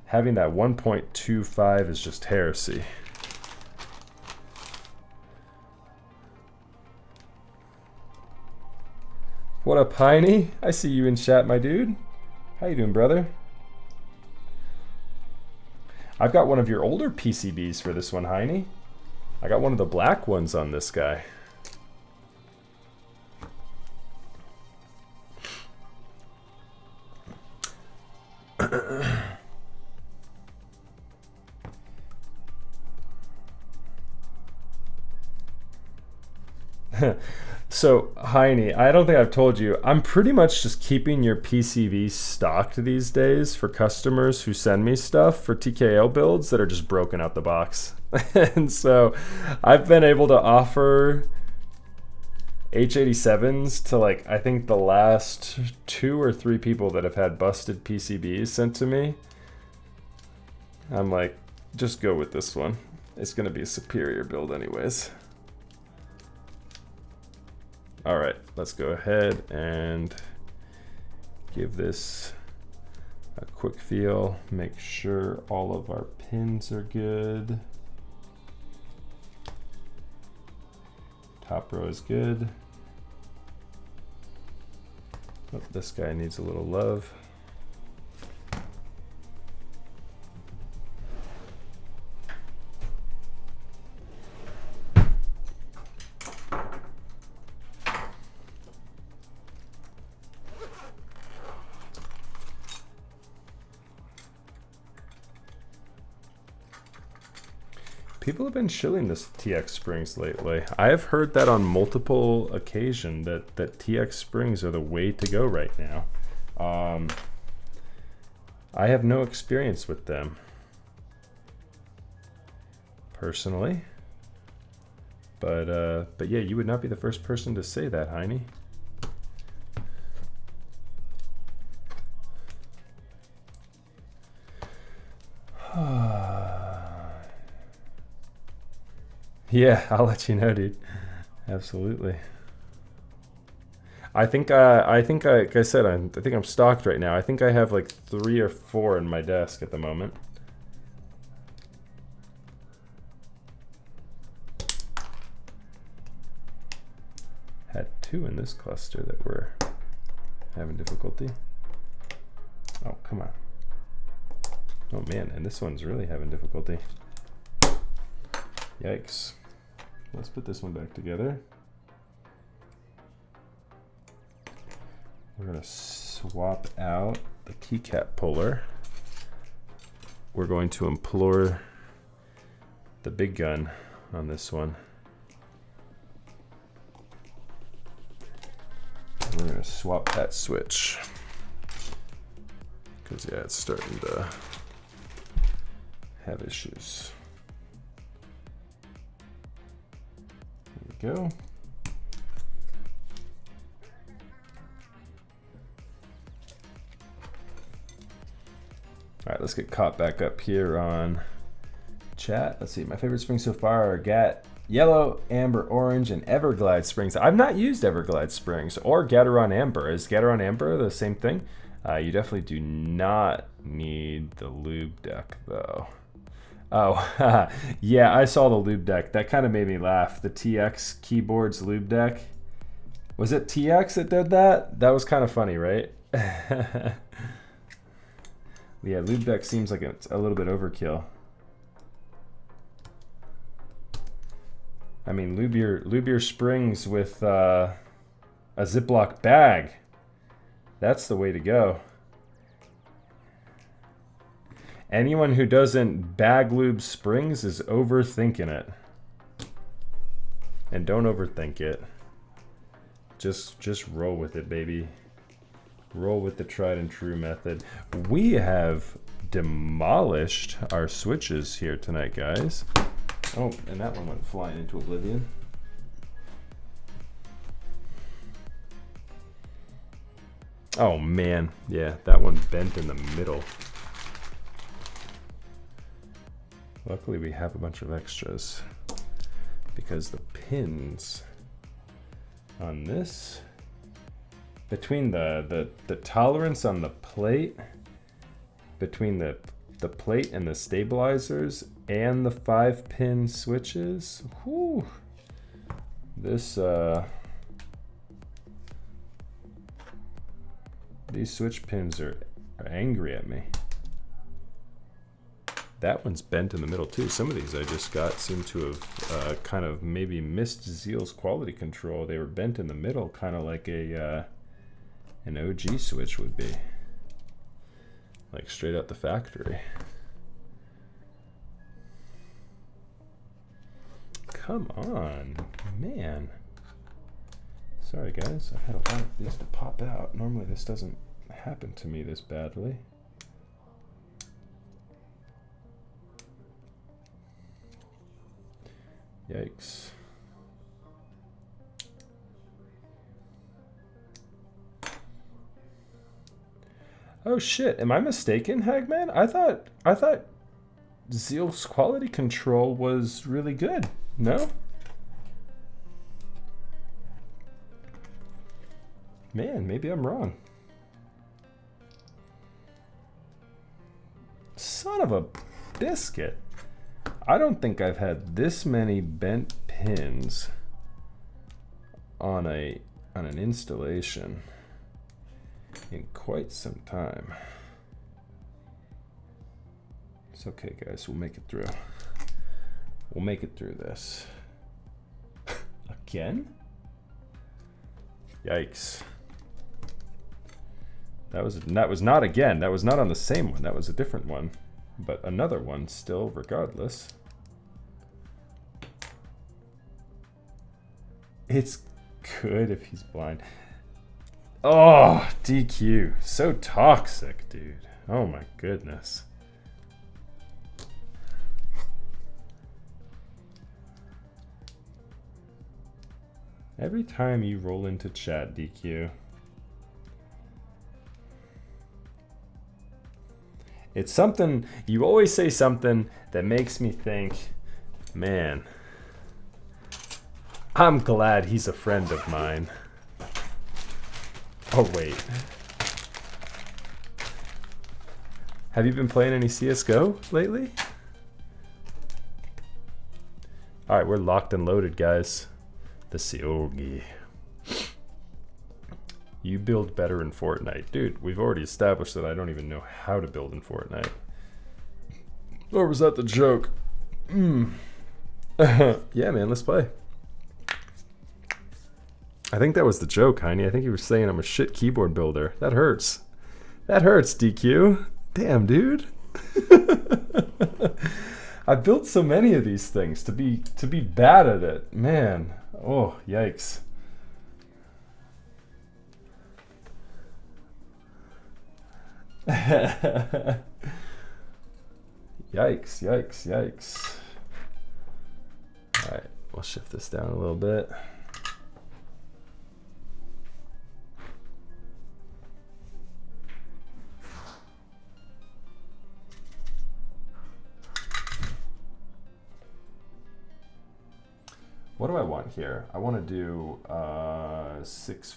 Having that 1.25 is just heresy. What up, Piney? I see you in chat, my dude. How you doing, brother? I've got one of your older PCBs for this one, Heine. I got one of the black ones on this guy. So, Heine, I don't think I've told you, I'm pretty much just keeping your PCB stocked these days for customers who send me stuff for TKL builds that are just broken out the box. And so I've been able to offer H87s to, like, I think the last 2 or 3 people that have had busted PCBs sent to me. I'm like, just go with this one. It's going to be a superior build anyways. All right, let's go ahead and give this a quick feel. Make sure all of our pins are good. Top row is good. Oh, this guy needs a little love. People have been shilling this TX springs lately. I have heard that on multiple occasions that TX springs are the way to go right now. I have no experience with them personally, but yeah, you would not be the first person to say that, Heine. Yeah, I'll let you know, dude. Absolutely. I think like I said, I think I'm stocked right now. I think I have like 3 or 4 in my desk at the moment. Had 2 in this cluster that were having difficulty. Oh, come on. Oh man, and this one's really having difficulty. Yikes. Let's put this one back together. We're going to swap out the keycap puller. We're going to implore the big gun on this one. We're going to swap that switch. Because, yeah, it's starting to have issues. There we go. All right, let's get caught back up here on chat. Let's see, my favorite springs so far are GAT Yellow, Amber, Orange, and Everglide springs. I've not used Everglide springs or Gateron Amber. Is Gateron Amber the same thing? You definitely do not need the lube deck, though. Oh, yeah, I saw the lube deck. That kind of made me laugh. The TX keyboards lube deck. Was it TX that did that? That was kind of funny, right? Yeah, lube deck seems like it's a little bit overkill. I mean, lube your springs with a Ziploc bag. That's the way to go. Anyone who doesn't bag lube springs is overthinking it. And don't overthink it. Just roll with it, baby. Roll with the tried and true method. We have demolished our switches here tonight, guys. Oh, and that one went flying into oblivion. Oh man, yeah, that one bent in the middle. Luckily we have a bunch of extras because the pins on this, between the tolerance on the plate, between the plate and the stabilizers and the 5-pin switches, whew, this these switch pins are angry at me. That one's bent in the middle too. Some of these I just got seem to have kind of maybe missed Zeal's quality control. They were bent in the middle, kind of like a an OG switch would be, like straight out the factory. Come on, man. Sorry guys, I've had a lot of these to pop out. Normally this doesn't happen to me this badly. Yikes. Oh shit, am I mistaken, Hagman? I thought Zeal's quality control was really good. No? Man, maybe I'm wrong. Son of a biscuit. I don't think I've had this many bent pins on an installation in quite some time. It's okay, guys. We'll make it through. We'll make it through this. Again? Yikes. That was not again. That was not on the same one. That was a different one. But another one still, regardless. It's good if he's blind. Oh, DQ. So toxic, dude. Oh my goodness. Every time you roll into chat, DQ. It's something, you always say something that makes me think, man, I'm glad he's a friend of mine. Oh, wait. Have you been playing any CSGO lately? All right, we're locked and loaded, guys. The Seulgi. You build better in Fortnite. Dude, we've already established that I don't even know how to build in Fortnite. Or was that the joke? Yeah, man, let's play. I think that was the joke, Heine. I think he was saying I'm a shit keyboard builder. That hurts. That hurts, DQ. Damn, dude. I built so many of these things to be bad at it. Man. Oh, yikes. Yikes, yikes, yikes. All right, we'll shift this down a little bit. What do I want here? I want to do 6.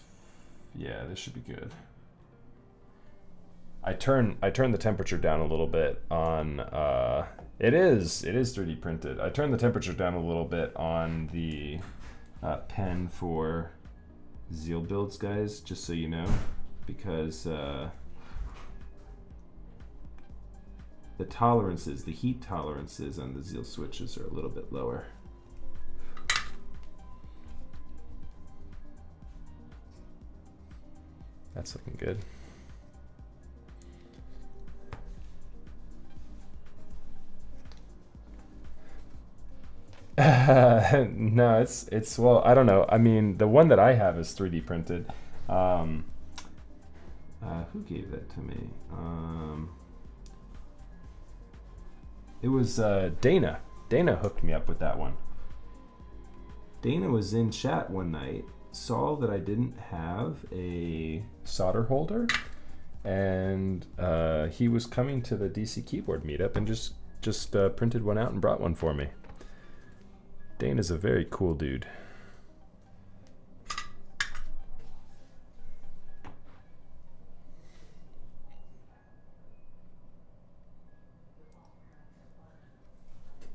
Yeah, this should be good. I turn the temperature down a little bit on it is 3D printed. I turn the temperature down a little bit on the pen for Zeal builds, guys, just so you know, because the tolerances, the heat tolerances on the Zeal switches are a little bit lower. That's looking good. No, it's well, I don't know. I mean, the one that I have is 3D printed. Who gave that to me? It was Dana. Dana hooked me up with that one. Dana was in chat one night, saw that I didn't have a solder holder, and he was coming to the DC keyboard meetup and just printed one out and brought one for me. Dana's a very cool dude.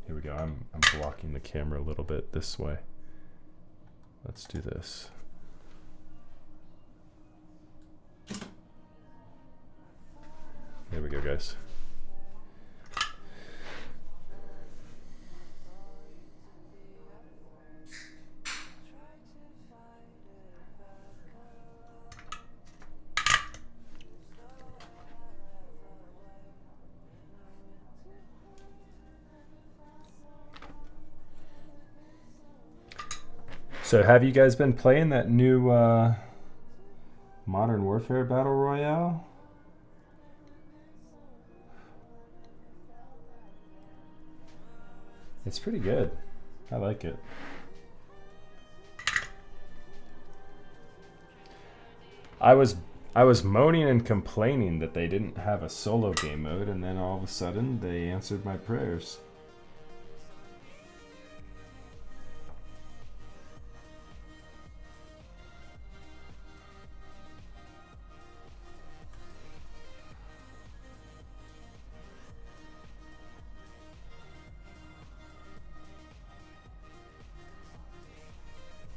Here we go. I'm blocking the camera a little bit this way. Let's do this. There we go, guys. So have you guys been playing that new Modern Warfare Battle Royale? It's pretty good. I like it. I was moaning and complaining that they didn't have a solo game mode, and then all of a sudden they answered my prayers.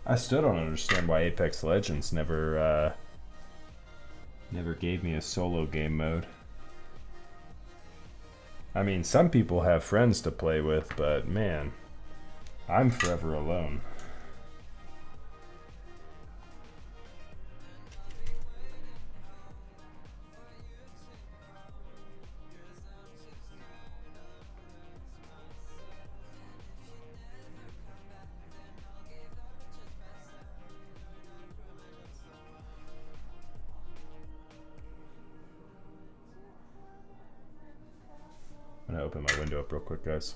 I still don't understand why Apex Legends never gave me a solo game mode. I mean, some people have friends to play with, but man, I'm forever alone. I'm gonna open my window up real quick, guys.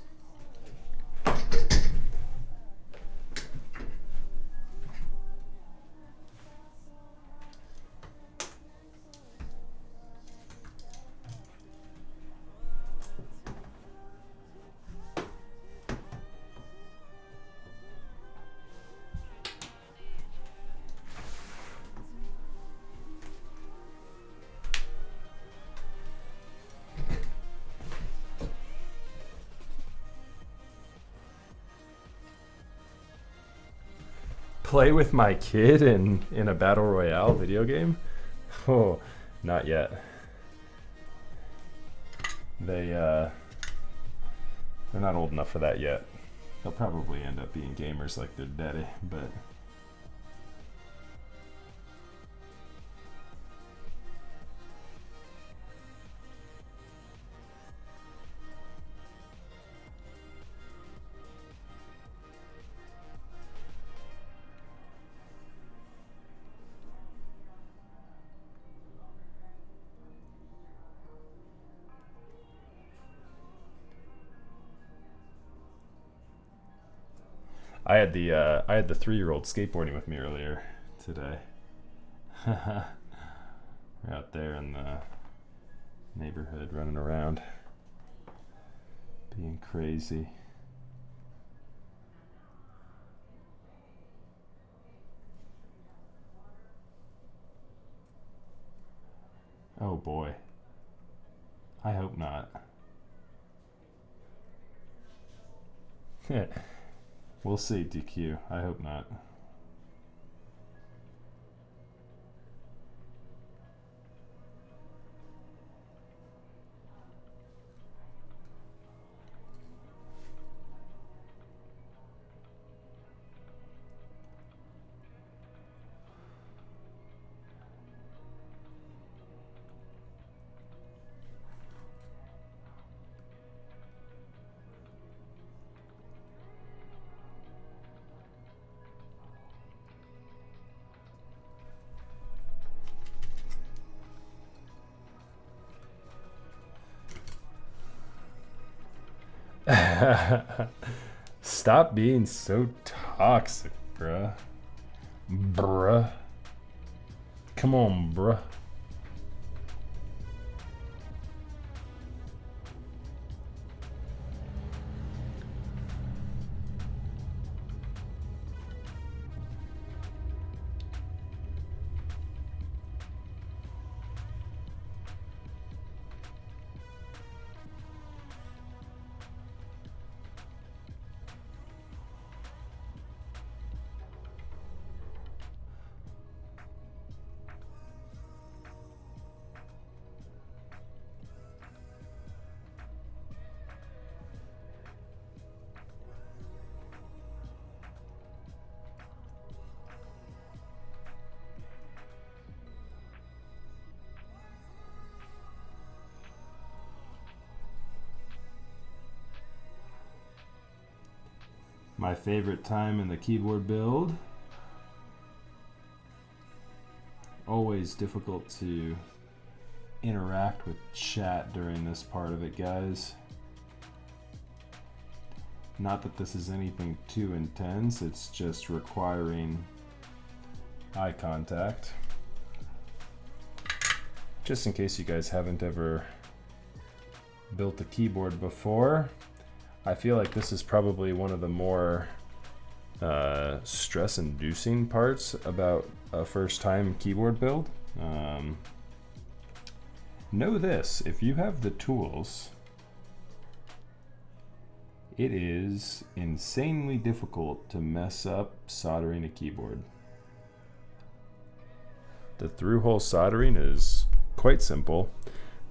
Play with my kid in a battle royale video game? Oh, not yet. They're not old enough for that yet. They'll probably end up being gamers like their daddy, but I had the 3-year-old skateboarding with me earlier today. We're out there in the neighborhood running around, being crazy. Oh boy. I hope not. We'll see, DQ. I hope not. Stop being so toxic, bruh. Bruh. Come on, bruh. My favorite time in the keyboard build. Always difficult to interact with chat during this part of it, guys. Not that this is anything too intense, it's just requiring eye contact. Just in case you guys haven't ever built a keyboard before, I feel like this is probably one of the more stress-inducing parts about a first-time keyboard build. Know this, if you have the tools, it is insanely difficult to mess up soldering a keyboard. The through-hole soldering is quite simple.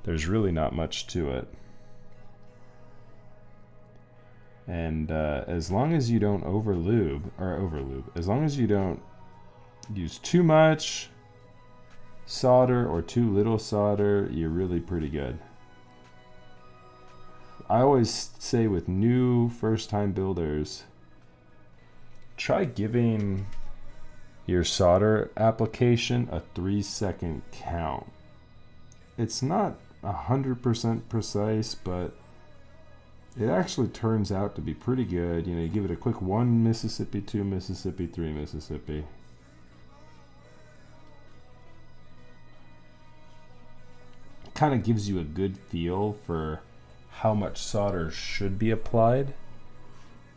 There's really not much to it. And as long as you don't overlube, as long as you don't use too much solder or too little solder, you're really pretty good. I always say with new first-time builders, try giving your solder application a 3-second count. It's not 100% precise, but it actually turns out to be pretty good. You know, you give it a quick 1 Mississippi, 2 Mississippi, 3 Mississippi. It kind of gives you a good feel for how much solder should be applied.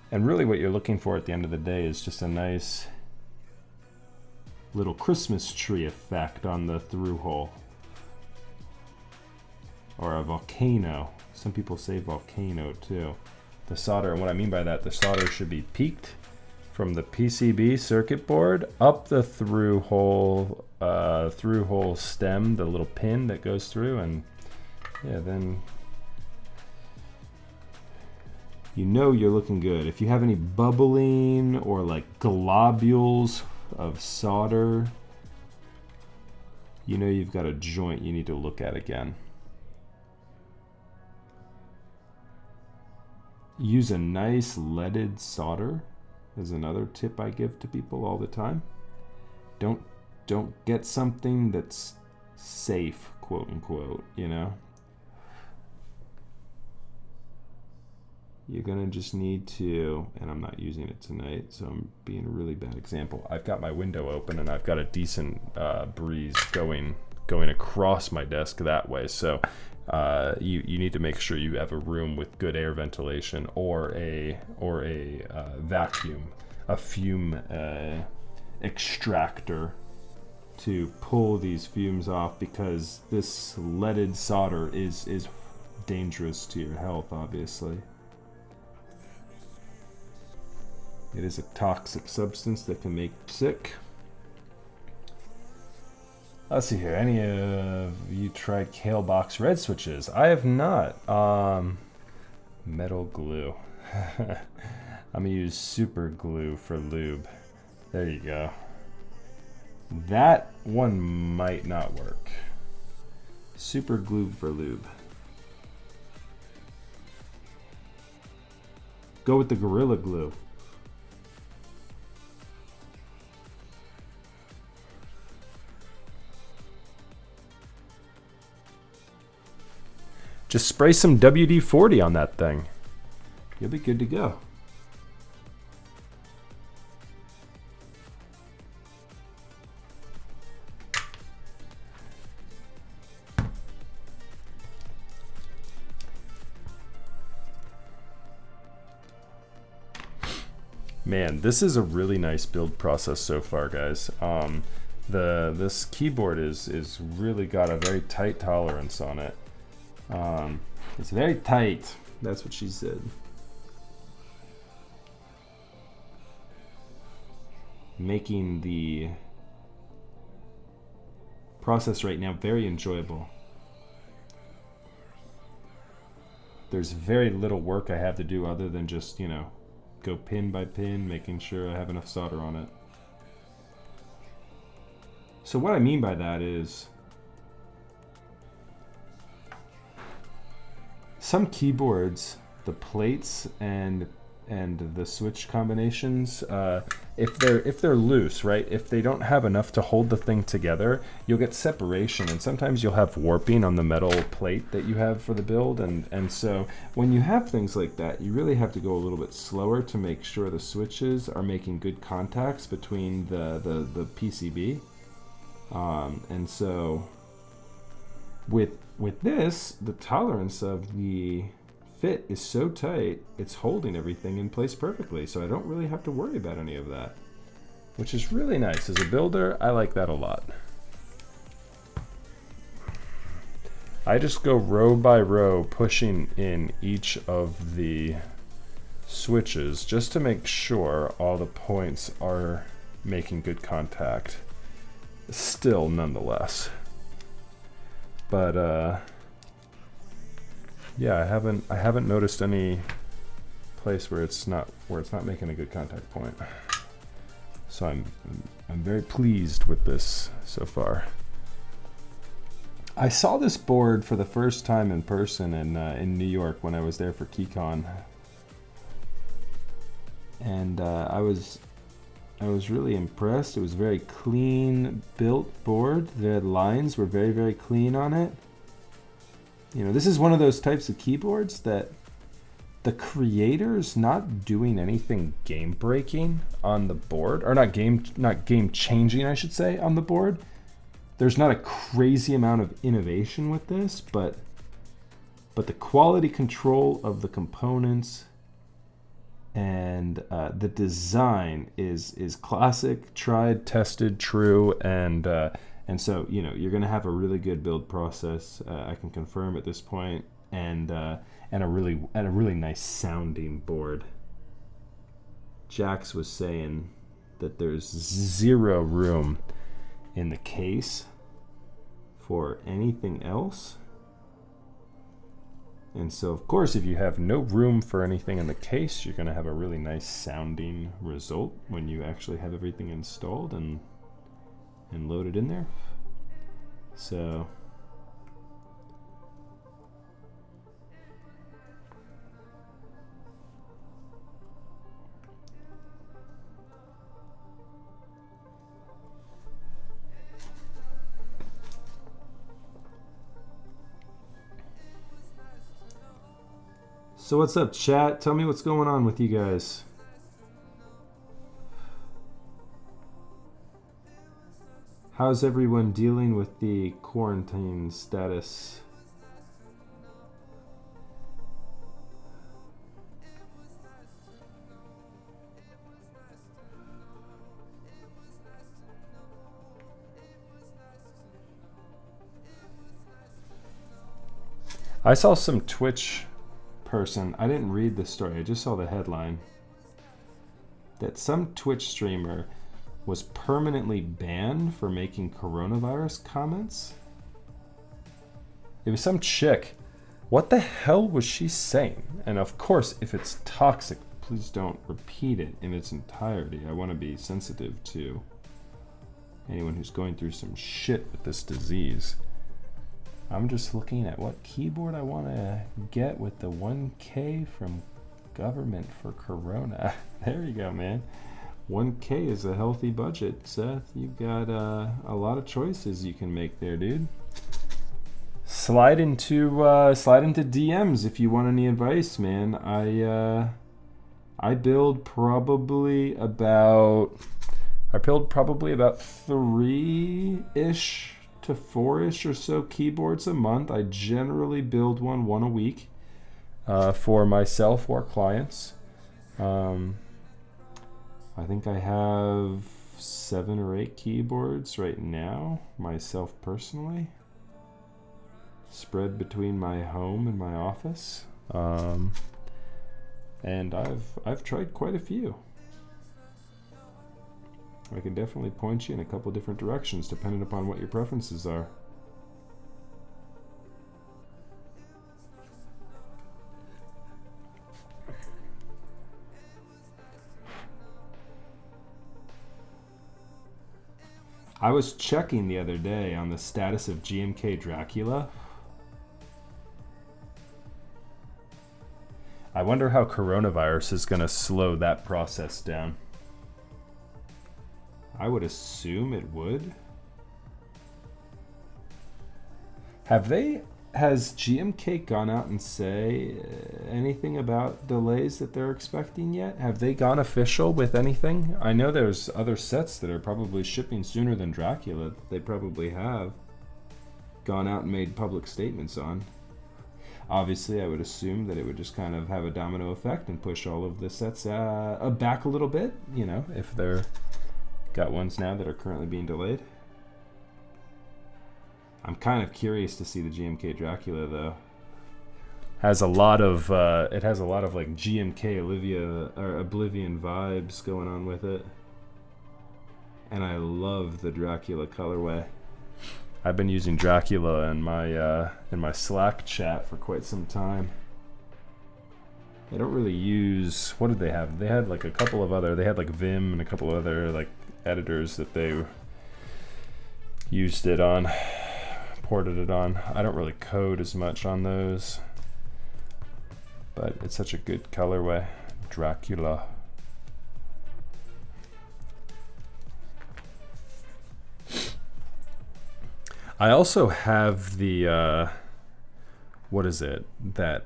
And really what you're looking for at the end of the day is just a nice little Christmas tree effect on the through hole. Or a volcano. Some people say volcano too. The solder, and what I mean by that, the solder should be peaked from the PCB circuit board up the through hole stem, the little pin that goes through, and yeah, then you know you're looking good. If you have any bubbling or like globules of solder, you know you've got a joint you need to look at again. Use a nice leaded solder is another tip I give to people all the time. Don't get something that's safe, quote unquote, you know. You're gonna just need to, and I'm not using it tonight, so I'm being a really bad example. I've got my window open and I've got a decent breeze going across my desk that way, so you need to make sure you have a room with good air ventilation or a vacuum, a fume extractor to pull these fumes off, because this leaded solder is dangerous to your health, obviously. It is a toxic substance that can make you sick. Let's see here. Any of you tried Kale Box red switches? I have not. Metal glue. I'm gonna use super glue for lube. There you go. That one might not work. Super glue for lube. Go with the Gorilla Glue. Just spray some WD-40 on that thing. You'll be good to go. Man, this is a really nice build process so far, guys. This keyboard is really got a very tight tolerance on it. It's very tight. That's what she said. Making the process right now very enjoyable. There's very little work I have to do other than just, you know, go pin by pin, making sure I have enough solder on it. So what I mean by that is some keyboards, the plates and the switch combinations, if they're loose, right? If they don't have enough to hold the thing together, you'll get separation, and sometimes you'll have warping on the metal plate that you have for the build, and so when you have things like that, you really have to go a little bit slower to make sure the switches are making good contacts between the PCB, and so with this, the tolerance of the fit is so tight, it's holding everything in place perfectly, so I don't really have to worry about any of that, which is really nice. As a builder, I like that a lot. I just go row by row, pushing in each of the switches just to make sure all the points are making good contact still, nonetheless. But yeah, I haven't noticed any place where it's not making a good contact point. So I'm very pleased with this so far. I saw this board for the first time in person in New York when I was there for KeyCon, and I was really impressed. It was a very clean built board. The lines were very, very clean on it. You know, this is one of those types of keyboards that the creator's not doing anything game breaking on the board, or not game changing, I should say, on the board. There's not a crazy amount of innovation with this, but the quality control of the components and the design is classic, tried, tested, true, and so, you know, you're going to have a really good build process. I can confirm at this point, and a really nice sounding board. Jax was saying that there's zero room in the case for anything else. And so, of course, if you have no room for anything in the case, you're going to have a really nice sounding result when you actually have everything installed and loaded in there. So what's up, chat? Tell me what's going on with you guys. How's everyone dealing with the quarantine status? I saw some Twitch person, I didn't read the story, I just saw the headline, that some Twitch streamer was permanently banned for making coronavirus comments. It was some chick. What the hell was she saying? And of course, if it's toxic, please don't repeat it in its entirety. I want to be sensitive to anyone who's going through some shit with this disease. I'm just looking at what keyboard I want to get with the 1K from government for Corona. There you go, man. 1K is a healthy budget, Seth. You've got a lot of choices you can make there, dude. Slide into DMs if you want any advice, man. I build probably about 3-ish to 4-ish or so keyboards a month. I generally build one a week for myself or clients. I think I have 7 or 8 keyboards right now, myself personally, spread between my home and my office. And I've tried quite a few. I can definitely point you in a couple different directions depending upon what your preferences are. I was checking the other day on the status of GMK Dracula. I wonder how coronavirus is going to slow that process down. I would assume it would. Has GMK gone out and say anything about delays that they're expecting yet? Have they gone official with anything? I know there's other sets that are probably shipping sooner than Dracula. They probably have gone out and made public statements on. Obviously, I would assume that it would just kind of have a domino effect and push all of the sets back a little bit, you know, if they're got ones now that are currently being delayed. I'm kind of curious to see the GMK Dracula though. Has a lot of it has a lot of like GMK Oblivion vibes going on with it, and I love the Dracula colorway. I've been using Dracula in my Slack chat for quite some time. They don't really use, what did they have? They had like a couple of other, they had like Vim and a couple of other like editors that they used it on, ported it on. I don't really code as much on those, but it's such a good colorway. Dracula. I also have the what is it, that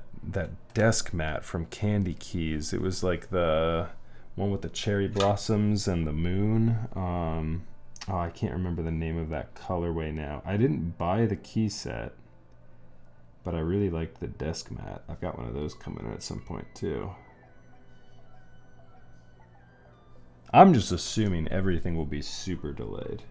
desk mat from Candy Keys. It was like the one with the cherry blossoms and the moon. Oh, I can't remember the name of that colorway now. I didn't buy the key set, but I really liked the desk mat. I've got one of those coming in at some point too. I'm just assuming everything will be super delayed.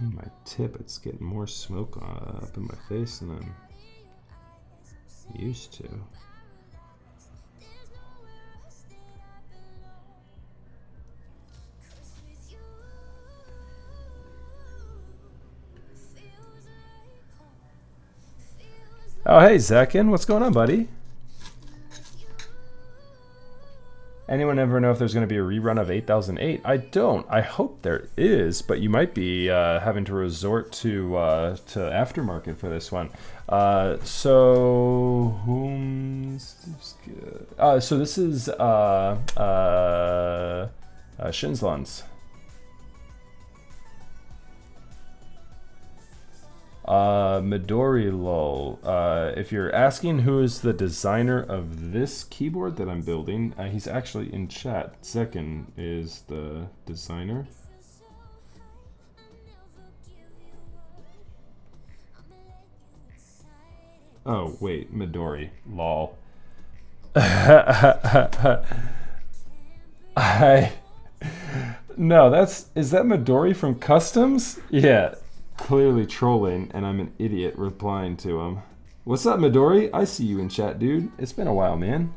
My tip, it's getting more smoke up in my face than I'm used to. Oh, hey, Zekin, what's going on, buddy? Anyone ever know if there's going to be a rerun of 8008? I don't. I hope there is, but you might be having to resort to aftermarket for this one. So this is Shinslands. Midori lol. If you're asking who is the designer of this keyboard that I'm building, he's actually in chat. Zekin is the designer. Oh, wait, Midori. Lol. No, is that Midori from Customs? Yeah, clearly trolling, and I'm an idiot replying to him. What's up, Midori? I see you in chat, dude. It's been a while, man.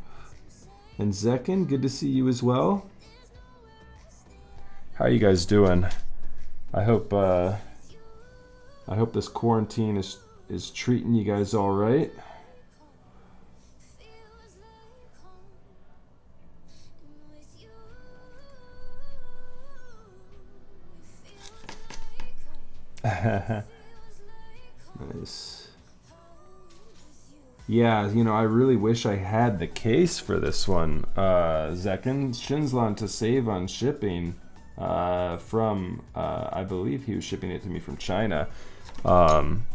And Zekin, good to see you as well. How are you guys doing? I hope this quarantine is treating you guys all right. Nice. Yeah, you know, I really wish I had the case for this one. Zekin, Shinzlan to save on shipping from, I believe he was shipping it to me from China.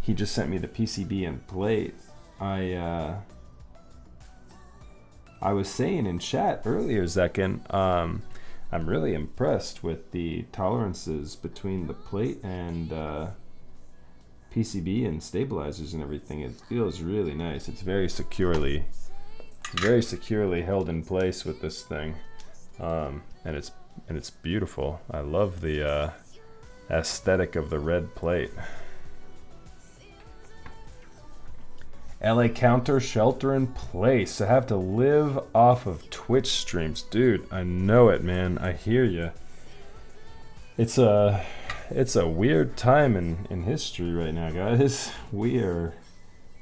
He just sent me the PCB and plate. I was saying in chat earlier, Zekin, I'm really impressed with the tolerances between the plate and PCB and stabilizers and everything. It feels really nice. It's very securely held in place with this thing, and it's beautiful. I love the aesthetic of the red plate. LA counter, shelter in place. I have to live off of Twitch streams. Dude, I know it, man. I hear you. It's a weird time in history right now, guys. We are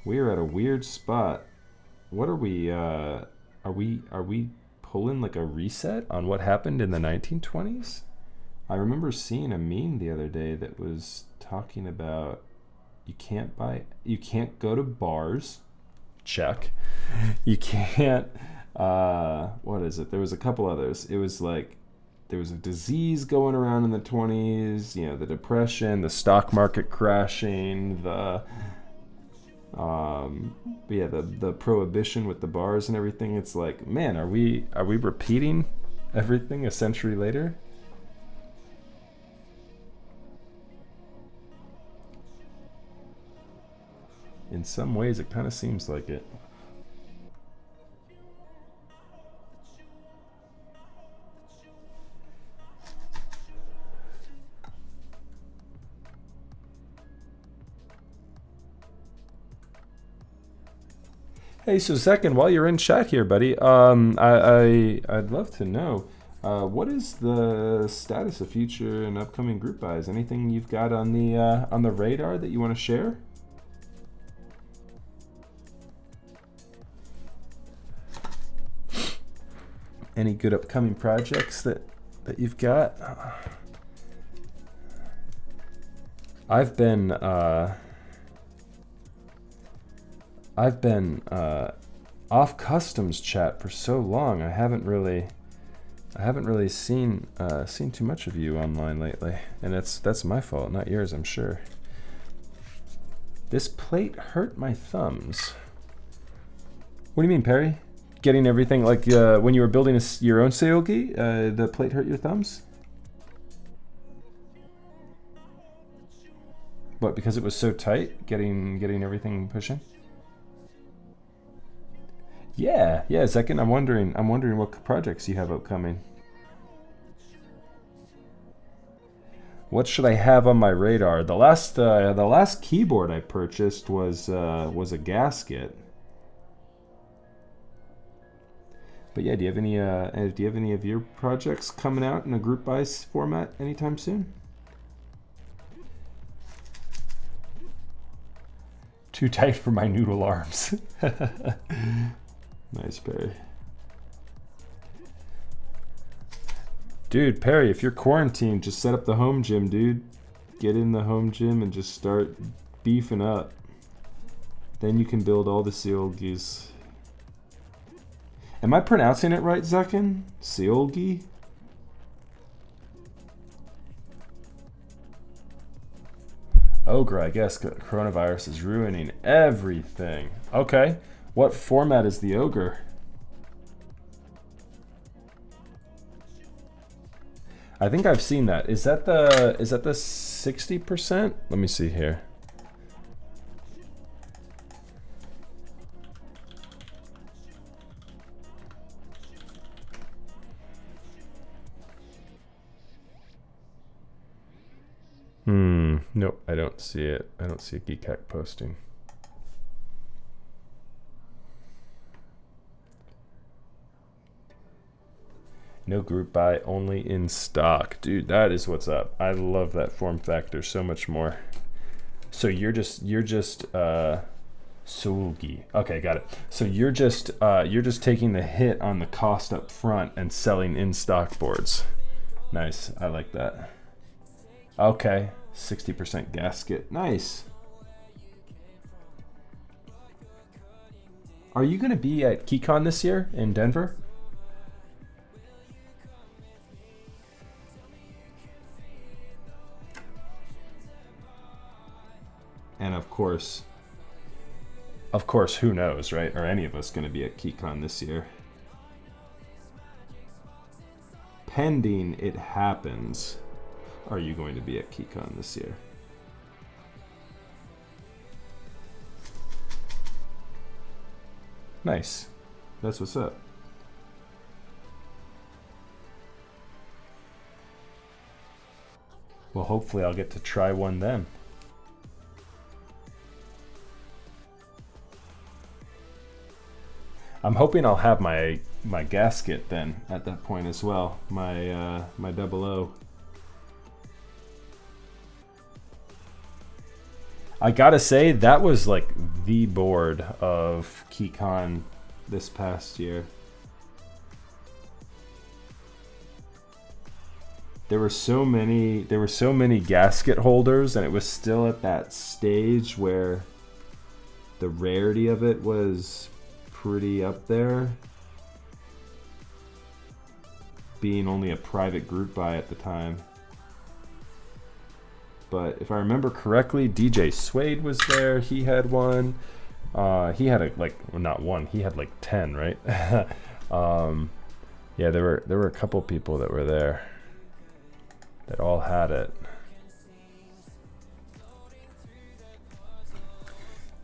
at a weird spot. What are we pulling like a reset on what happened in the 1920s? I remember seeing a meme the other day that was talking about you can't go to bars. Check. You can't, what is it? There was a couple others. It was like, there was a disease going around in the 20s, you know, the depression, the stock market crashing, the prohibition with the bars and everything. It's like, man, are we repeating everything a century later? In some ways, it kind of seems like it. Hey, so second, while you're in chat here, buddy, I'd love to know what is the status of future and upcoming group buys? Anything you've got on the radar that you want to share? Any good upcoming projects that you've got? I've been off Customs chat for so long. I haven't really seen too much of you online lately, and that's my fault, not yours, I'm sure. This plate hurt my thumbs. What do you mean, Perry? Getting everything like when you were building your own Seulgi, the plate hurt your thumbs? What, because it was so tight, getting everything pushing? Yeah, Zekin, I'm wondering what projects you have upcoming. What should I have on my radar? The last keyboard I purchased was a gasket. But yeah, do you have any of your projects coming out in a group buy format anytime soon? Too tight for my noodle arms. Nice, Perry. Dude, Perry, if you're quarantined, just set up the home gym, dude. Get in the home gym and just start beefing up. Then you can build all the Seulgis. Am I pronouncing it right, Zekin? Seulgi? Ogre, I guess coronavirus is ruining everything. Okay. What format is the Ogre? I think I've seen that. Is that the 60%? Let me see here. Nope, I don't see it. I don't see a Geek Hack posting. No group buy, only in stock. Dude, that is what's up. I love that form factor so much more. So you're just Seulgi. Okay, got it. So you're just taking the hit on the cost up front and selling in stock boards. Nice. I like that. Okay. 60% gasket. Nice. Are you going to be at KeyCon this year in Denver? And of course, who knows, right? Are any of us going to be at KeyCon this year? Pending it happens, are you going to be at KeyCon this year? Nice. That's what's up. Well, hopefully I'll get to try one then. I'm hoping I'll have my gasket then at that point as well. My 00. I gotta say, that was like the board of KeyCon this past year. There were so many gasket holders, and it was still at that stage where the rarity of it was pretty up there, being only a private group buy at the time. But if I remember correctly, DJ Suede was there. He had one. He had not one. He had like 10, right? Yeah, there were a couple people that were there that all had it.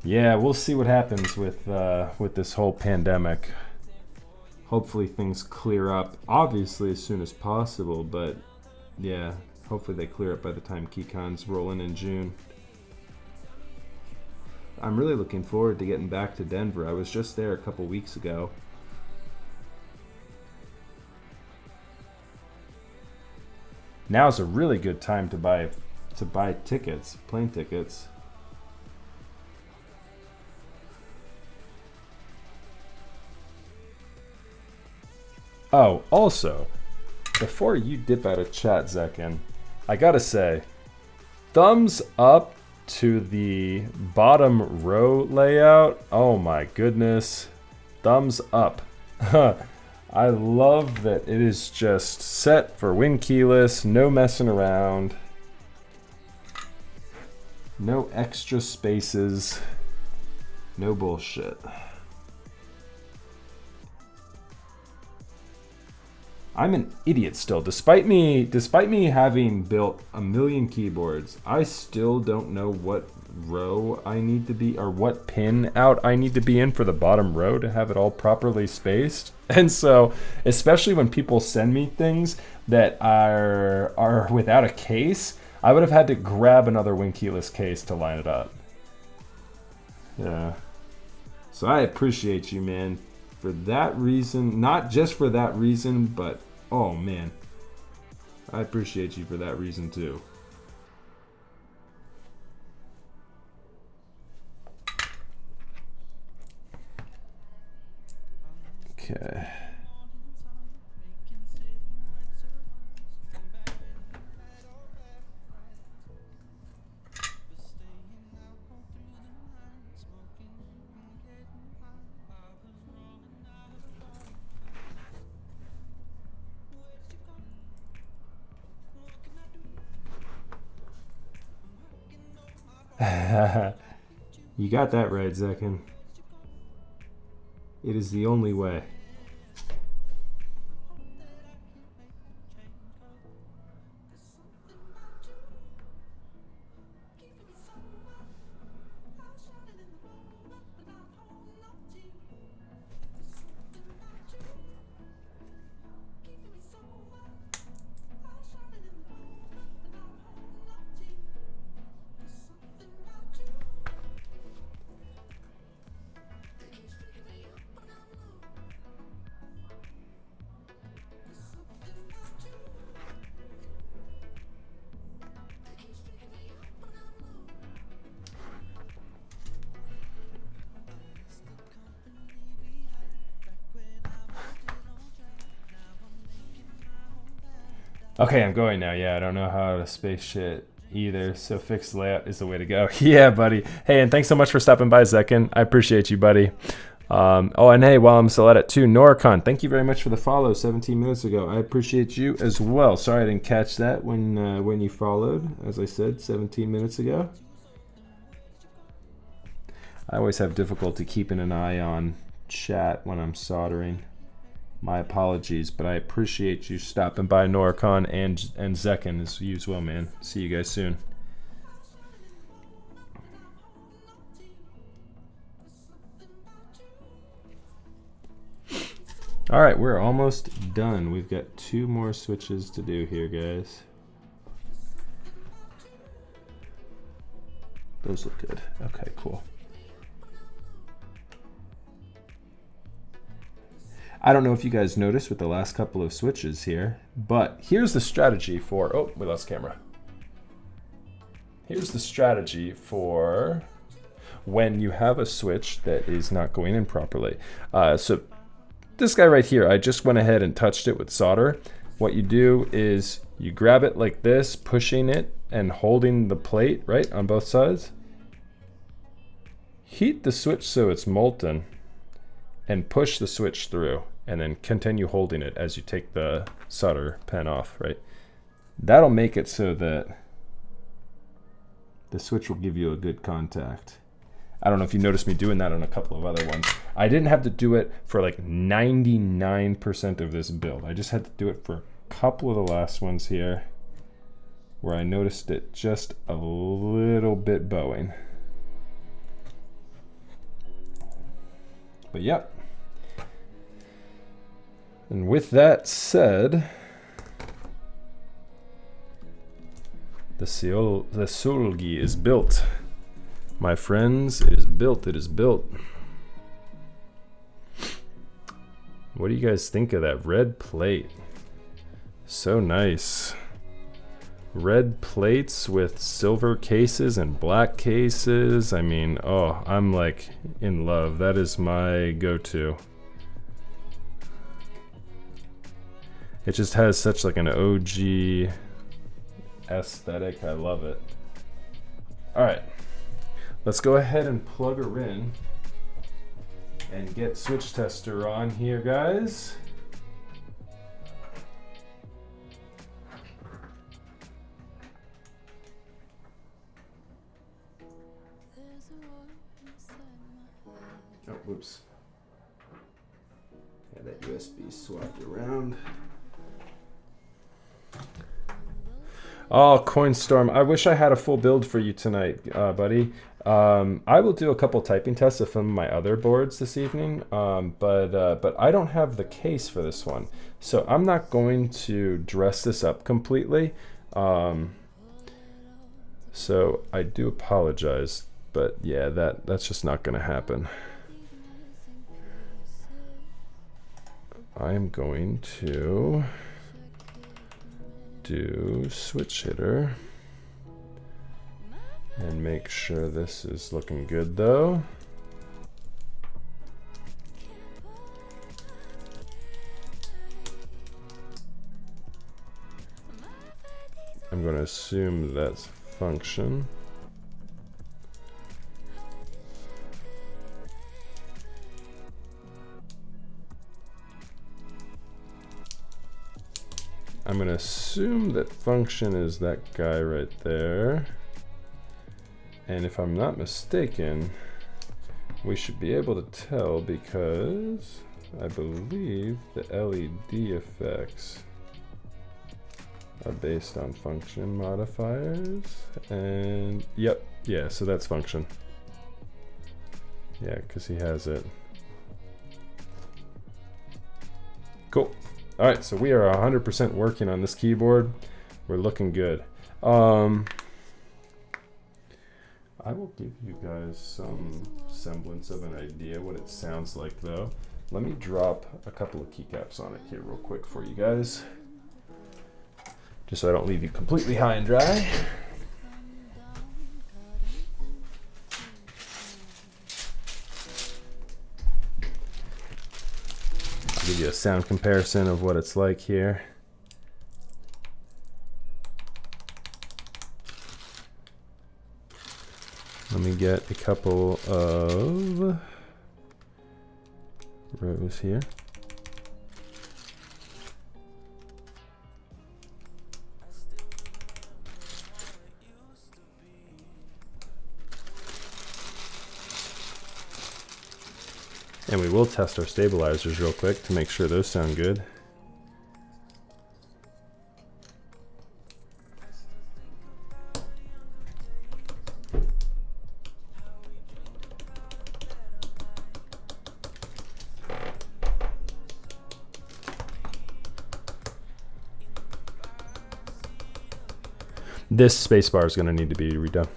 Yeah, we'll see what happens with this whole pandemic. Hopefully things clear up, obviously as soon as possible. But yeah. Hopefully they clear up by the time KeyCon's rolling in June. I'm really looking forward to getting back to Denver. I was just there a couple weeks ago. Now's a really good time to buy tickets, plane tickets. Oh, also, before you dip out of chat, Zekin, I gotta say, thumbs up to the bottom row layout. Oh my goodness. Thumbs up. I love that it is just set for win keyless, no messing around. No extra spaces. No bullshit. I'm an idiot still. Despite me having built a million keyboards, I still don't know what row I need to be, or what pin out I need to be in for the bottom row to have it all properly spaced. And so, especially when people send me things that are without a case, I would have had to grab another win keyless case to line it up. Yeah. So I appreciate you, man. For that reason, not just for that reason, but oh man, I appreciate you for that reason too. Okay. You got that right, Zekin. It is the only way. Okay, I'm going now. Yeah, I don't know how to space shit either, so fixed layout is the way to go. Yeah, buddy. Hey, and thanks so much for stopping by, Zekin. I appreciate you, buddy. Oh, and hey, while I'm still at it too, Noricon, thank you very much for the follow 17 minutes ago. I appreciate you as well. Sorry I didn't catch that when you followed, as I said, 17 minutes ago. I always have difficulty keeping an eye on chat when I'm soldering. My apologies, but I appreciate you stopping by, Noricon and Zekin as you as well, man. See you guys soon. All right, we're almost done. We've got 2 more switches to do here, guys. Those look good. Okay, cool. I don't know if you guys noticed with the last couple of switches here, but here's the strategy for, oh, we lost camera. Here's the strategy for when you have a switch that is not going in properly. So this guy right here, I just went ahead and touched it with solder. What you do is you grab it like this, pushing it and holding the plate, right, on both sides. Heat the switch so it's molten and push the switch through. And then continue holding it as you take the solder pen off, right? That'll make it so that the switch will give you a good contact. I don't know if you noticed me doing that on a couple of other ones. I didn't have to do it for like 99% of this build. I just had to do it for a couple of the last ones here where I noticed it just a little bit bowing. But yep. And with that said, the Seulgi is built. My friends, it is built, it is built. What do you guys think of that red plate? So nice. Red plates with silver cases and black cases. I mean, oh, I'm like in love. That is my go-to. It just has such like an OG aesthetic. I love it. All right, let's go ahead and plug her in and get switch tester on here, guys. Oh, whoops. Had that USB swapped around. Oh, Coinstorm, I wish I had a full build for you tonight, buddy. I will do a couple typing tests of some of my other boards this evening, but I don't have the case for this one. So I'm not going to dress this up completely. So I do apologize, but yeah, that's just not going to happen. I'm going to do switch hitter and make sure this is looking good though. I'm going to assume that's function. I'm going to assume that function is that guy right there. And if I'm not mistaken, we should be able to tell because I believe the LED effects are based on function modifiers. And yep, yeah, so that's function. Yeah, because he has it. Cool. All right, so we are 100% working on this keyboard. We're looking good. I will give you guys some semblance of an idea what it sounds like though. Let me drop a couple of keycaps on it here real quick for you guys, just so I don't leave you completely high and dry. I'll give you a sound comparison of what it's like here. Let me get a couple of rows here. And we will test our stabilizers real quick to make sure those sound good. This spacebar is going to need to be redone,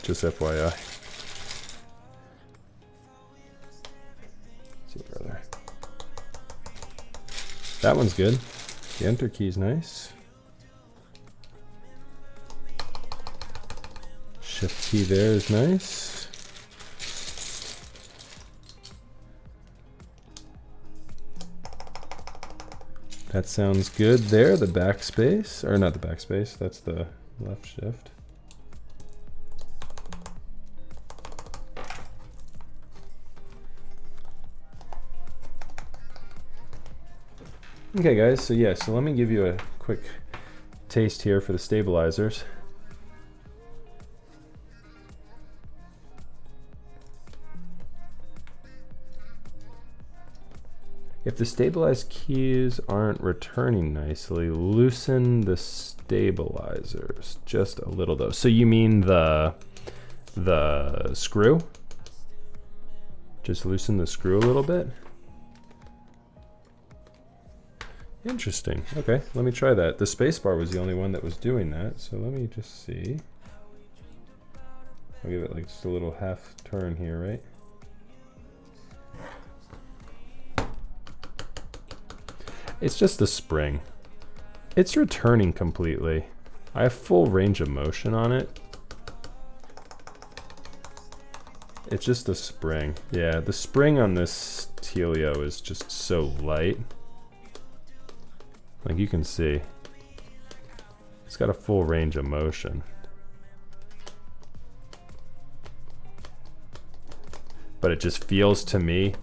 just FYI. That one's good. The enter key's nice. Shift key there is nice. That sounds good there. The backspace, or not the backspace, that's the left shift. Okay guys, so yeah, so let me give you a quick taste here for the stabilizers. If the stabilized keys aren't returning nicely, loosen the stabilizers just a little though. So you mean the screw? Just loosen the screw a little bit? Interesting. Okay, let me try that. The spacebar was the only one that was doing that, so let me just see. I'll give it like just a little half turn here, right? It's just the spring. It's returning completely. I have full range of motion on it. It's just the spring. Yeah, the spring on this Tealios is just so light. Like you can see, it's got a full range of motion. But it just feels to me,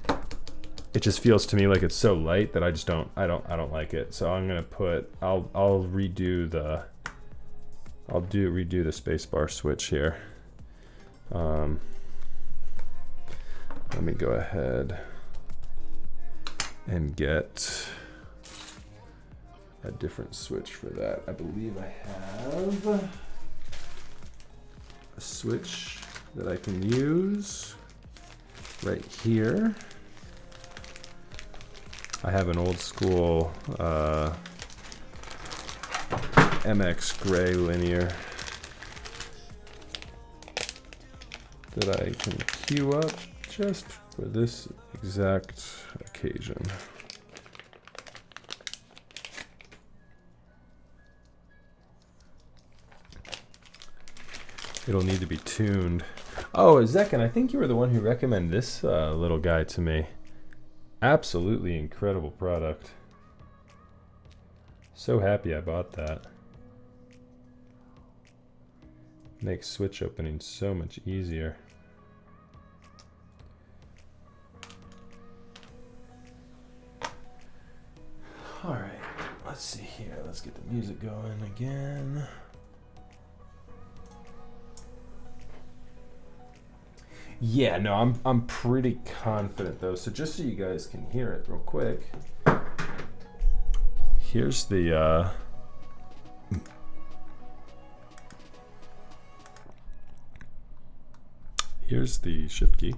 like it's so light that I don't like it. So I'm gonna put, I'll redo the spacebar switch here. Let me go ahead and get a different switch for that. I believe I have a switch that I can use right here. I have an old school MX gray linear that I can queue up just for this exact occasion. It'll need to be tuned. Oh, Zekin, I think you were the one who recommended this little guy to me. Absolutely incredible product. So happy I bought that. Makes switch opening so much easier. All right, let's see here. Let's get the music going again. Yeah, no, I'm pretty confident though. So just so you guys can hear it real quick, here's the shift key.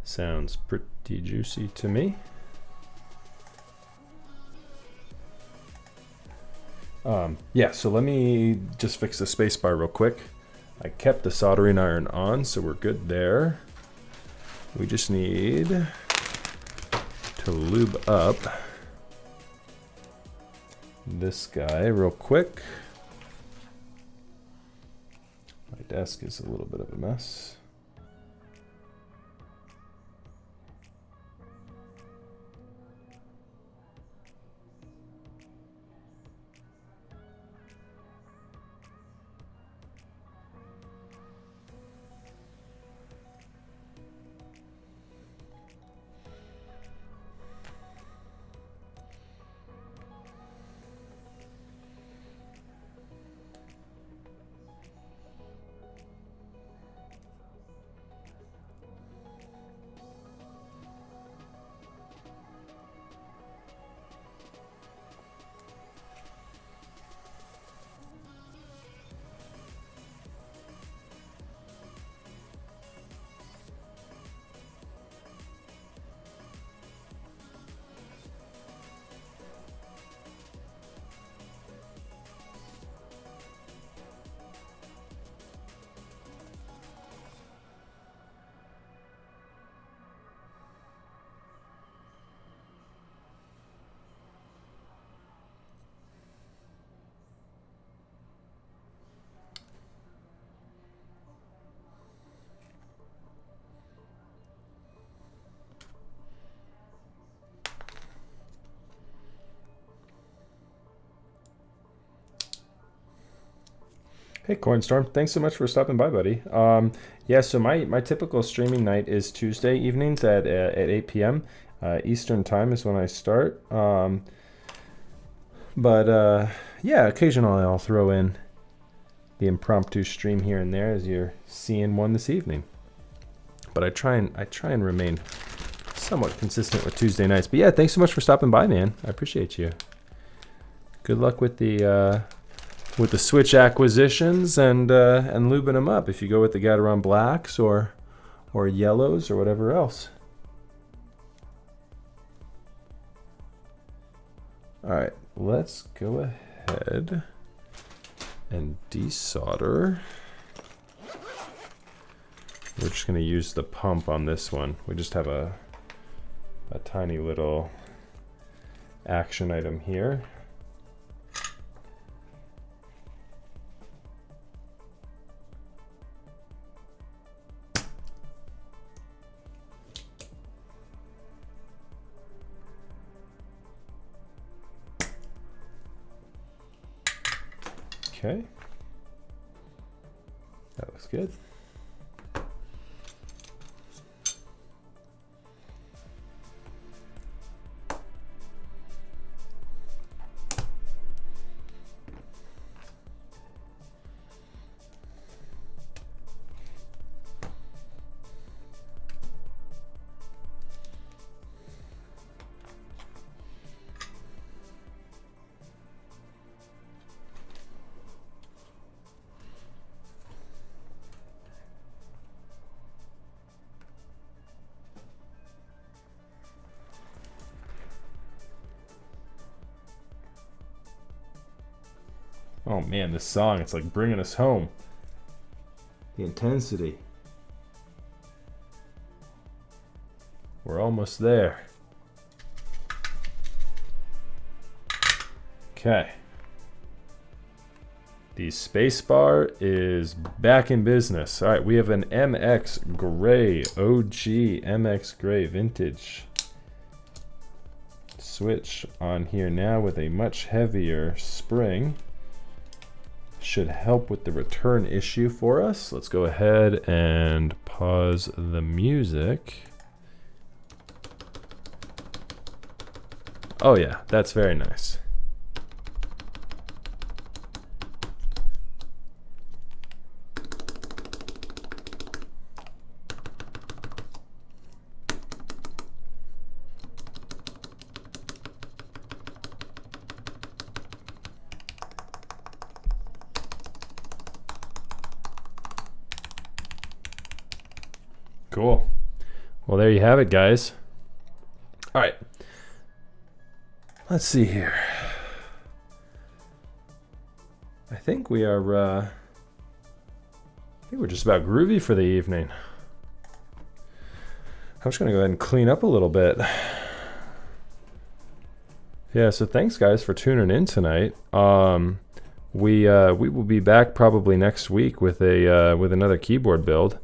Sounds pretty juicy to me. Yeah, so let me just fix the spacebar real quick. I kept the soldering iron on, so we're good there. We just need to lube up this guy real quick. My desk is a little bit of a mess. Hey Cornstorm, thanks so much for stopping by, buddy. Yeah, so my typical streaming night is Tuesday evenings at 8 p.m. Eastern time is when I start. Yeah, occasionally I'll throw in the impromptu stream here and there, as you're seeing one this evening. But I try and remain somewhat consistent with Tuesday nights. But yeah, thanks so much for stopping by, man. I appreciate you. Good luck with the Switch acquisitions and lubing them up. If you go with the Gateron blacks or yellows or whatever else. All right, let's go ahead and desolder. We're just going to use the pump on this one. We just have a tiny little action item here. Okay, that looks good. Oh man, this song, it's like bringing us home. The intensity. We're almost there. Okay. The spacebar is back in business. All right, we have an MX Gray, OG MX Gray vintage switch on here now with a much heavier spring. should help with the return issue for us. Let's go ahead and pause the music. Oh yeah, that's very nice. Cool. Well, there you have it, guys. All right. Let's see here. I think we are, I think we're just about groovy for the evening. I'm just gonna go ahead and clean up a little bit. Yeah, so thanks guys for tuning in tonight. We will be back probably next week with another keyboard build.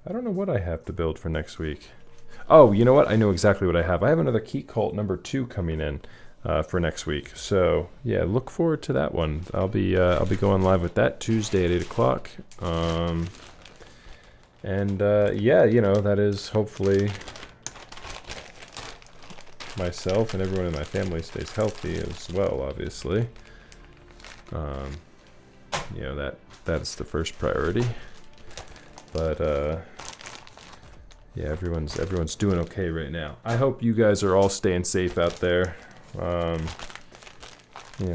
I don't know what I have to build for next week. Oh, you know what? I know exactly what I have. I have another Key Cult number 2 coming in for next week. So yeah, look forward to that one. I'll be going live with that Tuesday at 8 o'clock. Yeah, you know, that is hopefully myself and everyone in my family stays healthy as well, obviously. You know, that's the first priority. But yeah, everyone's doing okay right now. I hope you guys are all staying safe out there. You know,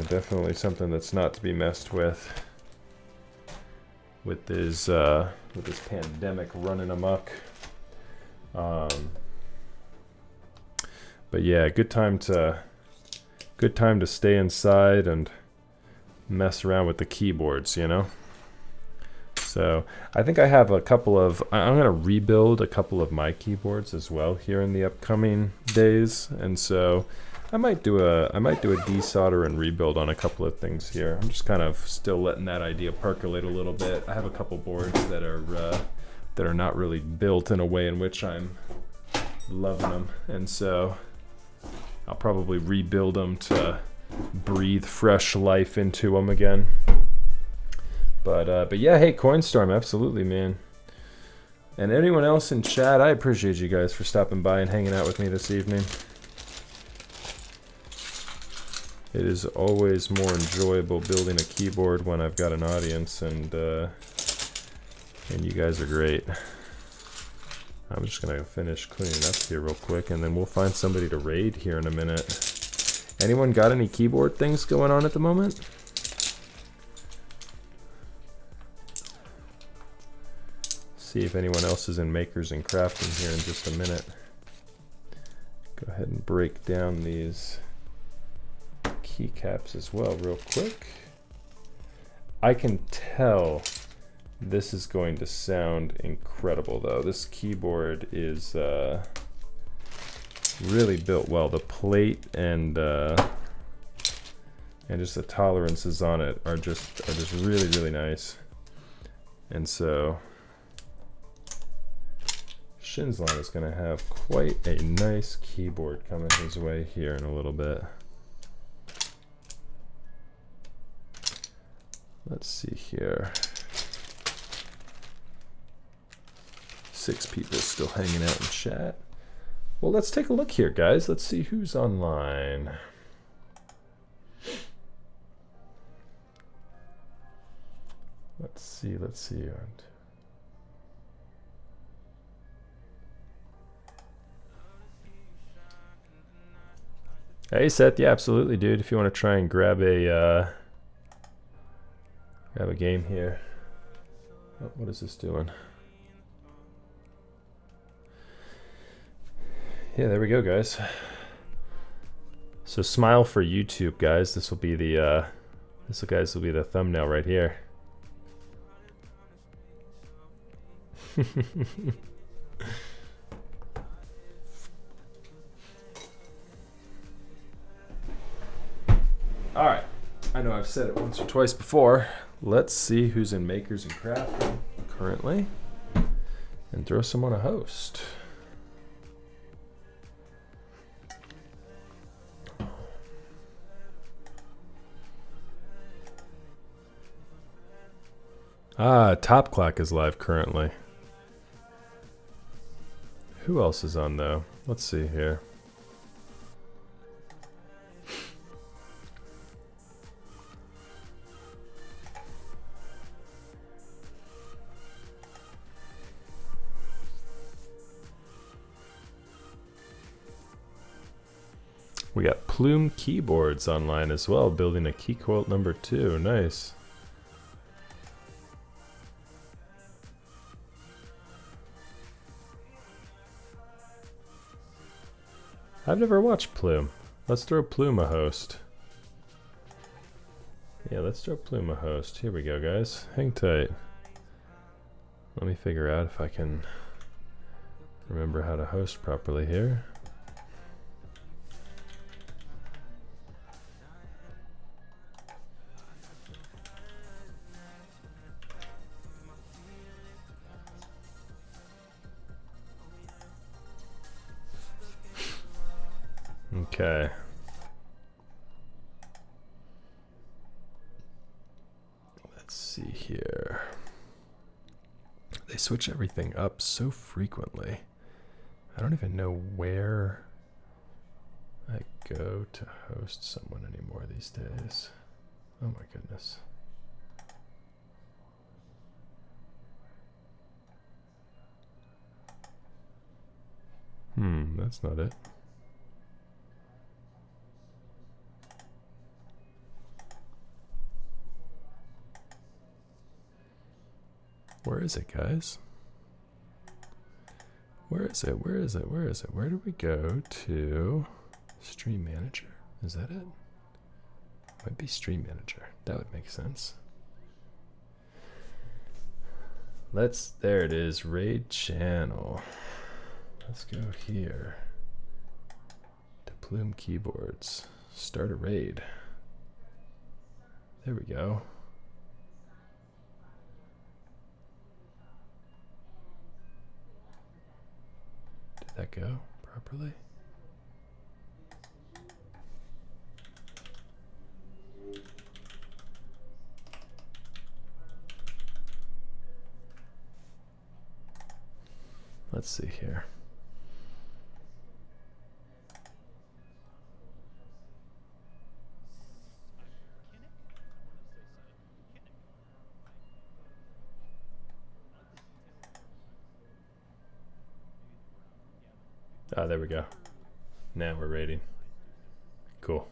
definitely something that's not to be messed with this pandemic running amok. But yeah, good time to stay inside and mess around with the keyboards, you know. So I think I have I'm gonna rebuild a couple of my keyboards as well here in the upcoming days, and so I might do a desolder and rebuild on a couple of things here. I'm just kind of still letting that idea percolate a little bit. I have a couple boards that are not really built in a way in which I'm loving them, and so I'll probably rebuild them to breathe fresh life into them again. But yeah, hey, Coinstorm, absolutely, man. And anyone else in chat, I appreciate you guys for stopping by and hanging out with me this evening. It is always more enjoyable building a keyboard when I've got an audience, and you guys are great. I'm just gonna finish cleaning up here real quick, and then we'll find somebody to raid here in a minute. Anyone got any keyboard things going on at the moment? See if anyone else is in Makers and Crafting here in just a minute. Go ahead and break down these keycaps as well real quick. I can tell this is going to sound incredible though. This keyboard is really built well. The plate and just the tolerances on it are just really, really nice. And so Shinslan is going to have quite a nice keyboard coming his way here in a little bit. Let's see here. 6 people still hanging out in chat. Well, let's take a look here, guys. Let's see who's online. Let's see. Hey Seth, yeah, absolutely, dude. If you want to try and grab a game here. Oh, what is this doing? Yeah, there we go, guys. So smile for YouTube, guys. This will be the will be the thumbnail right here. All right, I know I've said it once or twice before. Let's see who's in Makers and Crafting currently, and throw someone a host. Ah, Top Clock is live currently. Who else is on though? Let's see here. We got Plume Keyboards online as well, building a key quilt number 2. Nice. I've never watched Plume. Let's throw Plume a host. Yeah, let's throw Plume a host. Here we go, guys. Hang tight. Let me figure out if I can remember how to host properly here. Okay. Let's see here. They switch everything up so frequently. I don't even know where I go to host someone anymore these days. Oh my goodness. That's not it. Where is it, guys? Where is it? Where is it? Where is it? Where do we go to Stream Manager? Is that it? Might be Stream Manager. That would make sense. There it is, Raid Channel. Let's go here to Plume Keyboards. Start a raid. There we go. Did that go properly? Let's see here. Ah, there we go. Now we're raiding. Cool.